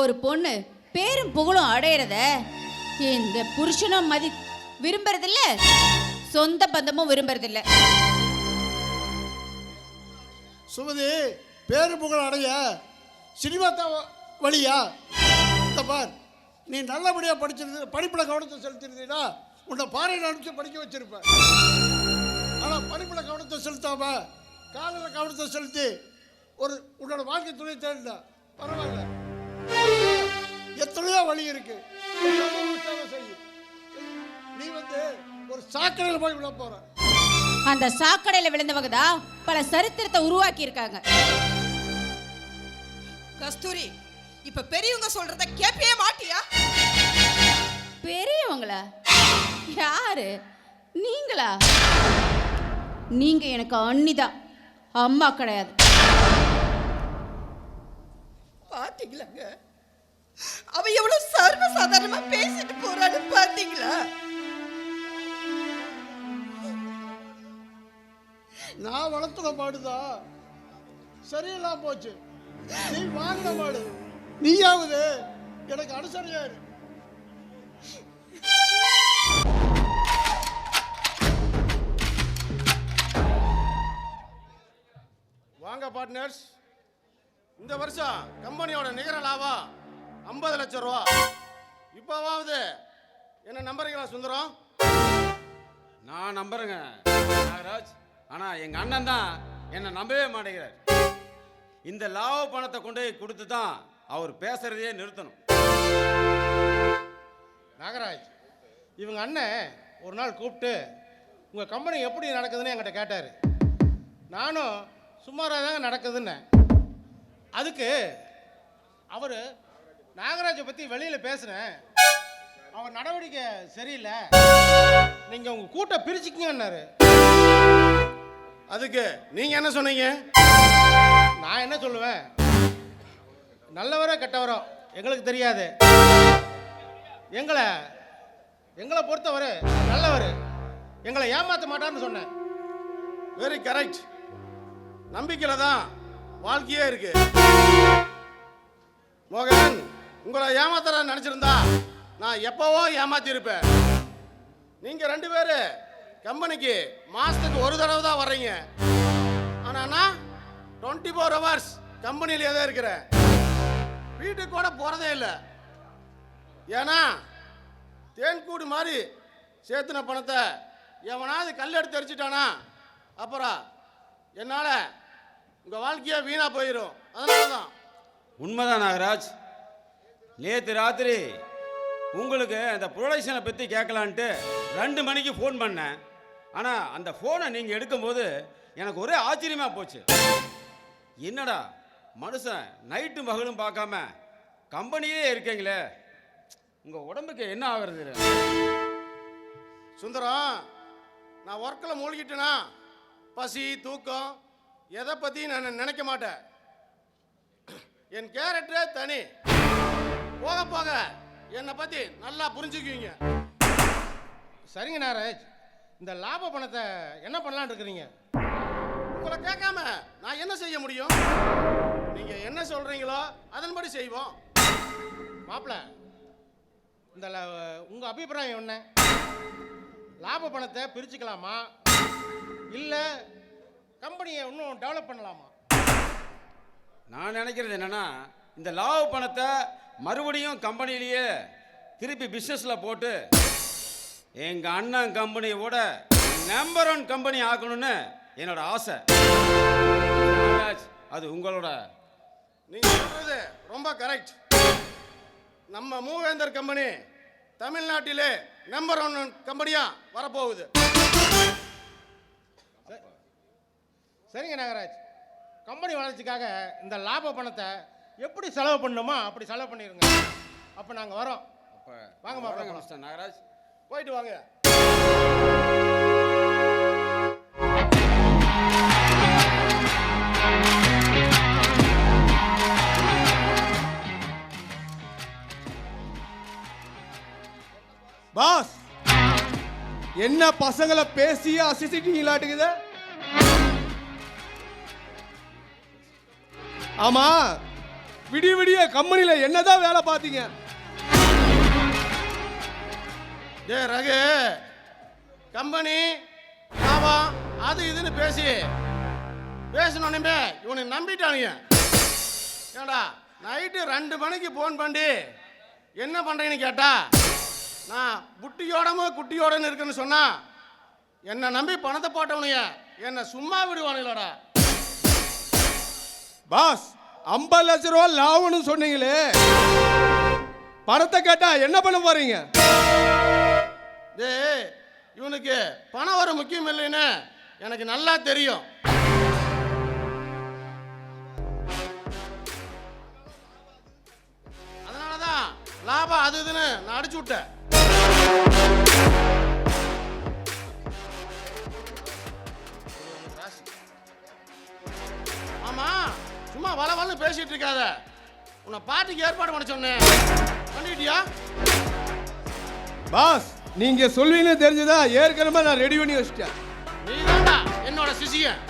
[SPEAKER 4] ஒரு பொண்ணு பேரும் புகழும் அடையிறத இந்த புருஷனும் விரும்புறதில்ல, சொந்த பந்தமும் விரும்புறதில்ல.
[SPEAKER 10] சுமதி, பேரு புகழ் அடைய சினிமா தான் வழியா? இந்த பார், நீ நல்லபடியாக படிச்சிருந்து படிப்பில் கவனத்தை செலுத்திருந்தீங்கன்னா உன்னை பாறையில் அனுப்பிச்சு படிக்க வச்சிருப்பேன். ஆனால் படிப்பில் கவனத்தை செலுத்தாம காலையில் கவனத்தை செலுத்தி உன்னோட வாழ்க்கை துணை தேடினா பரவாயில்ல. எத்தனையோ வழி இருக்கு. நீ ஒரு சாக்கடையில் போய் விழ போற.
[SPEAKER 4] அந்த சாக்கடையில் விழுந்தவங்க தான் பல சரித்திரத்தை உருவாக்கி இருக்காங்க.
[SPEAKER 8] கஸ்தூரி, இப்ப பெரியவங்க சொல்றத கேட்பே மாட்டியா?
[SPEAKER 4] பெரியவங்களா? யாரு? நீங்களா? நீங்க எனக்கு அண்ணிதான், அம்மா கிடையாது.
[SPEAKER 8] பாத்தீங்களாங்க, அவ எவ்வளவு சர்வ சாதாரணமா பேசிட்டு போறான்னு பாத்தீங்களா?
[SPEAKER 10] நான் வளர்த்துன மாடுதான் சரியில்லாம போச்சு. நீ வாங்கின மாடு, நீயாவது எனக்கு அனுசரியா இரு.
[SPEAKER 1] வாங்க பார்ட்னர்ஸ், இந்த வருஷம் கம்பெனியோட நிகர லாபம் 50 லட்சம் ரூபா. இப்போவாவது என்ன நம்புறீங்களா சுந்தரம்?
[SPEAKER 6] நான் நம்புறேங்க நாகராஜ். ஆனால் எங்கள் அண்ணன் தான் என்னை நம்பவே மாட்டேங்கிறார். இந்த லாப பணத்தை கொண்டு போய் கொடுத்து தான் அவர் பேசுறதையே நிறுத்தணும்.
[SPEAKER 2] நாகராஜ், இவங்க அண்ணன் ஒரு நாள் கூப்பிட்டு உங்கள் கம்பெனி எப்படி நடக்குதுன்னு என்கிட்ட கேட்டார். நானும் சுமாராக தாங்க நடக்குதுன்னு. அதுக்கு அவர் நாகராஜை பற்றி வெளியில் பேசுனேன். அவர் நடவடிக்கை சரியில்லை, நீங்கள் உங்கள் கூட்டை பிரிச்சுக்கிங்கன்னாரு.
[SPEAKER 1] அதுக்கு நீங்கள் என்ன சொன்னீங்க?
[SPEAKER 2] நான் என்ன சொல்லுவேன், நல்லவரோ கெட்டவரோ எங்களுக்கு தெரியாது, எங்களை பொறுத்தவரை நல்லவர், எங்களை ஏமாற்ற மாட்டார்னு சொன்னேன்.
[SPEAKER 1] Very correct. நம்பிக்கையில தான் வாழ்க்கையே இருக்கு. மோகன், உங்களை ஏமாத்தற நினைச்சிருந்தா நான் எப்பவோ ஏமாத்தி இருப்பேன். நீங்க 2 பேரு கம்பெனிக்கு மாசத்துக்கு ஒரு தடவை தான் வர்றீங்க. ஆனா நான் 24 hours கம்பெனிலேயே தான் இருக்கிறேன். வீட்டுக்கு கூட போறதே இல்லை. ஏன்னா தேன்கூடு மாதிரி சேர்த்துன பணத்தை எவனாவது கல் எடுத்து எரிச்சிட்டானா அப்புறம் என்னால் உங்கள் வாழ்க்கையே வீணாக போயிடும். அதனால தான்.
[SPEAKER 6] உண்மைதான் நாகராஜ். நேற்று ராத்திரி உங்களுக்கு அந்த ப்ரொடக்ஷனை பற்றி கேட்கலான்ட்டு 2 மணிக்கு ஃபோன் பண்ணேன். ஆனால் அந்த ஃபோனை நீங்கள் எடுக்கும்போது எனக்கு ஒரே ஆச்சரியமாக போச்சு. என்னடா மனுஷன் நைட்டு பகலும் பார்க்காம கம்பெனியே இருக்கீங்களே, உங்கள் உடம்புக்கு என்ன ஆகுறது?
[SPEAKER 1] சுந்தரம், நான் ஒர்க்கில் மூழ்கிட்டேனா பசி தூக்கம் எதை பற்றி நான் நினைக்க மாட்டேன். என் கேரக்டரே தனி. போக போக என்னை பற்றி நல்லா புரிஞ்சுக்குவீங்க.
[SPEAKER 2] சரிங்க நாகராஜ், இந்த லாப பணத்தை என்ன பண்ணலான்னு இருக்கிறீங்க?
[SPEAKER 1] உங்களை கேட்காம நான் என்ன செய்ய முடியும்? நீங்கள் என்ன சொல்கிறீங்களோ அதன்படி செய்வோம்.
[SPEAKER 2] மாப்பிள்ள, இந்த உங்கள் அபிப்பிராயம் என்ன? லாப பணத்தை பிரிச்சுக்கலாமா, இல்லை கம்பெனியை இன்னும் டெவலப் பண்ணலாமா?
[SPEAKER 6] நான் நினைக்கிறது என்னன்னா, இந்த லாப பணத்தை மறுபடியும் கம்பெனிலேயே திருப்பி பிஸ்னஸில் போட்டு எங்கள் அண்ணன் கம்பெனியோட நம்பர் 1 கம்பெனி ஆக்கணும்னு என்னோட ஆசை. நாகராஜ், அது உங்களோட.
[SPEAKER 1] நீங்க சொல்றது ரொம்ப கரெக்ட். நம்ம மூவேந்தர் கம்பெனி தமிழ்நாட்டிலே நம்பர் 1 கம்பெனியா வரப்போகுது.
[SPEAKER 2] சரிங்க நாகராஜ், கம்பெனி வளர்ச்சிக்காக இந்த லாப பணத்தை எப்படி செலவு பண்ணணுமோ அப்படி செலவு பண்ணிடுங்க. அப்போ நாங்கள் வரோம்.
[SPEAKER 6] அப்போ
[SPEAKER 2] வாங்க மாப்பிள்ளை.
[SPEAKER 6] மிஸ்டர் நாகராஜ்,
[SPEAKER 1] போயிட்டு வாங்க.
[SPEAKER 3] பாஸ், என்ன பசங்களை பேசி அசிசிட்டீங்களாட்டுக்குது? ஆமா, விடிய விடிய கம்பெனில என்னதான் வேலை பார்த்தீங்க?
[SPEAKER 1] ரகு, கம்பெனி லாபம் அது இதுன்னு பேசணுமே இவனுக்கு நம்பிட்டானுங்க. ஏடா நைட்டு 2 மணிக்கு ஃபோன் பண்ணி என்ன பண்ணுறீங்கன்னு கேட்டா நான் புட்டியோடமோ குட்டியோடன்னு இருக்குன்னு சொன்னா என்னை நம்பி பணத்தை போட்டவனுங்க என்னை சும்மா விடுவானுங்களோடா.
[SPEAKER 3] பாஸ், 50 லட்சம் ரூபா லாபம்னு சொன்னீங்களே, பணத்தை கேட்டா என்ன பண்ண போறீங்க?
[SPEAKER 1] இவனுக்கு பணம் வர முக்கியம் இல்லைன்னு எனக்கு நல்லா தெரியும். அதனாலதான் லாபம் அது இதுன்னு நான் அடிச்சு விட்டேன். ஆமா, சும்மா வளவலன்னு பேசிட்டு இருக்காத. உன்னை பார்ட்டிக்கு ஏற்பாடு பண்ண சொன்னேன், பண்ணிட்டியா?
[SPEAKER 3] பாஸ், நீங்க சொல்வீங்கன்னு தெரிஞ்சதா ஏற்கனவே நான் ரெடி பண்ணி வச்சிட்டேன்.
[SPEAKER 1] நீ தான்டா என்னோட சிஷியன்.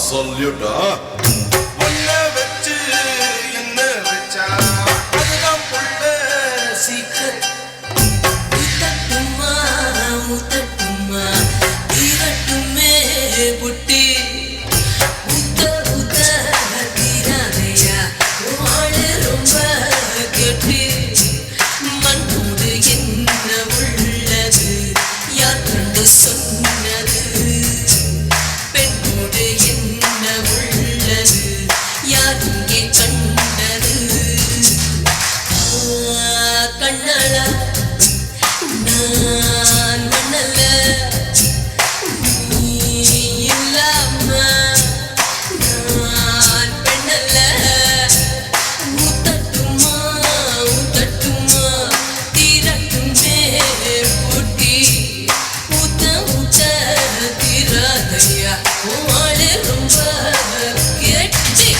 [SPEAKER 13] சொல்லுடா ஒன்ன வச்சு என்ன வச்சா அதுதான் புள்ள சீக்கிரம்.
[SPEAKER 12] முத்தட்டுமா முத்தட்டுமா தீரட்டுமே புட்டி முத்த முத்த தீராதையா வாழ ரொம்ப கெட்டி மண்ணோடு என்ன உள்ளது யார் கண்டு சொன்னது பெண்ணோடு என்ன உள்ளது யார் இங்கே கண்டது கண்ணாளா நான் மண்ணல்ல நீ இல்லாம நான் பெண்ணல்ல ஊத்தட்டுமா ஊத்தட்டுமா தீரட்டுமே பூட்டி ஊத்த ஊத்த தீராதையா வாழ ரொம்ப கெட்டி.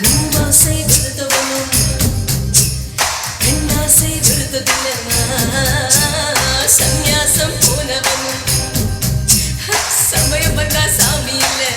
[SPEAKER 12] மூவாசை விருதவனும் பெண்ணாசை விருததில்லை சந்நியாசம் போனவனும் சமயம் வந்தா சாமி இல்லை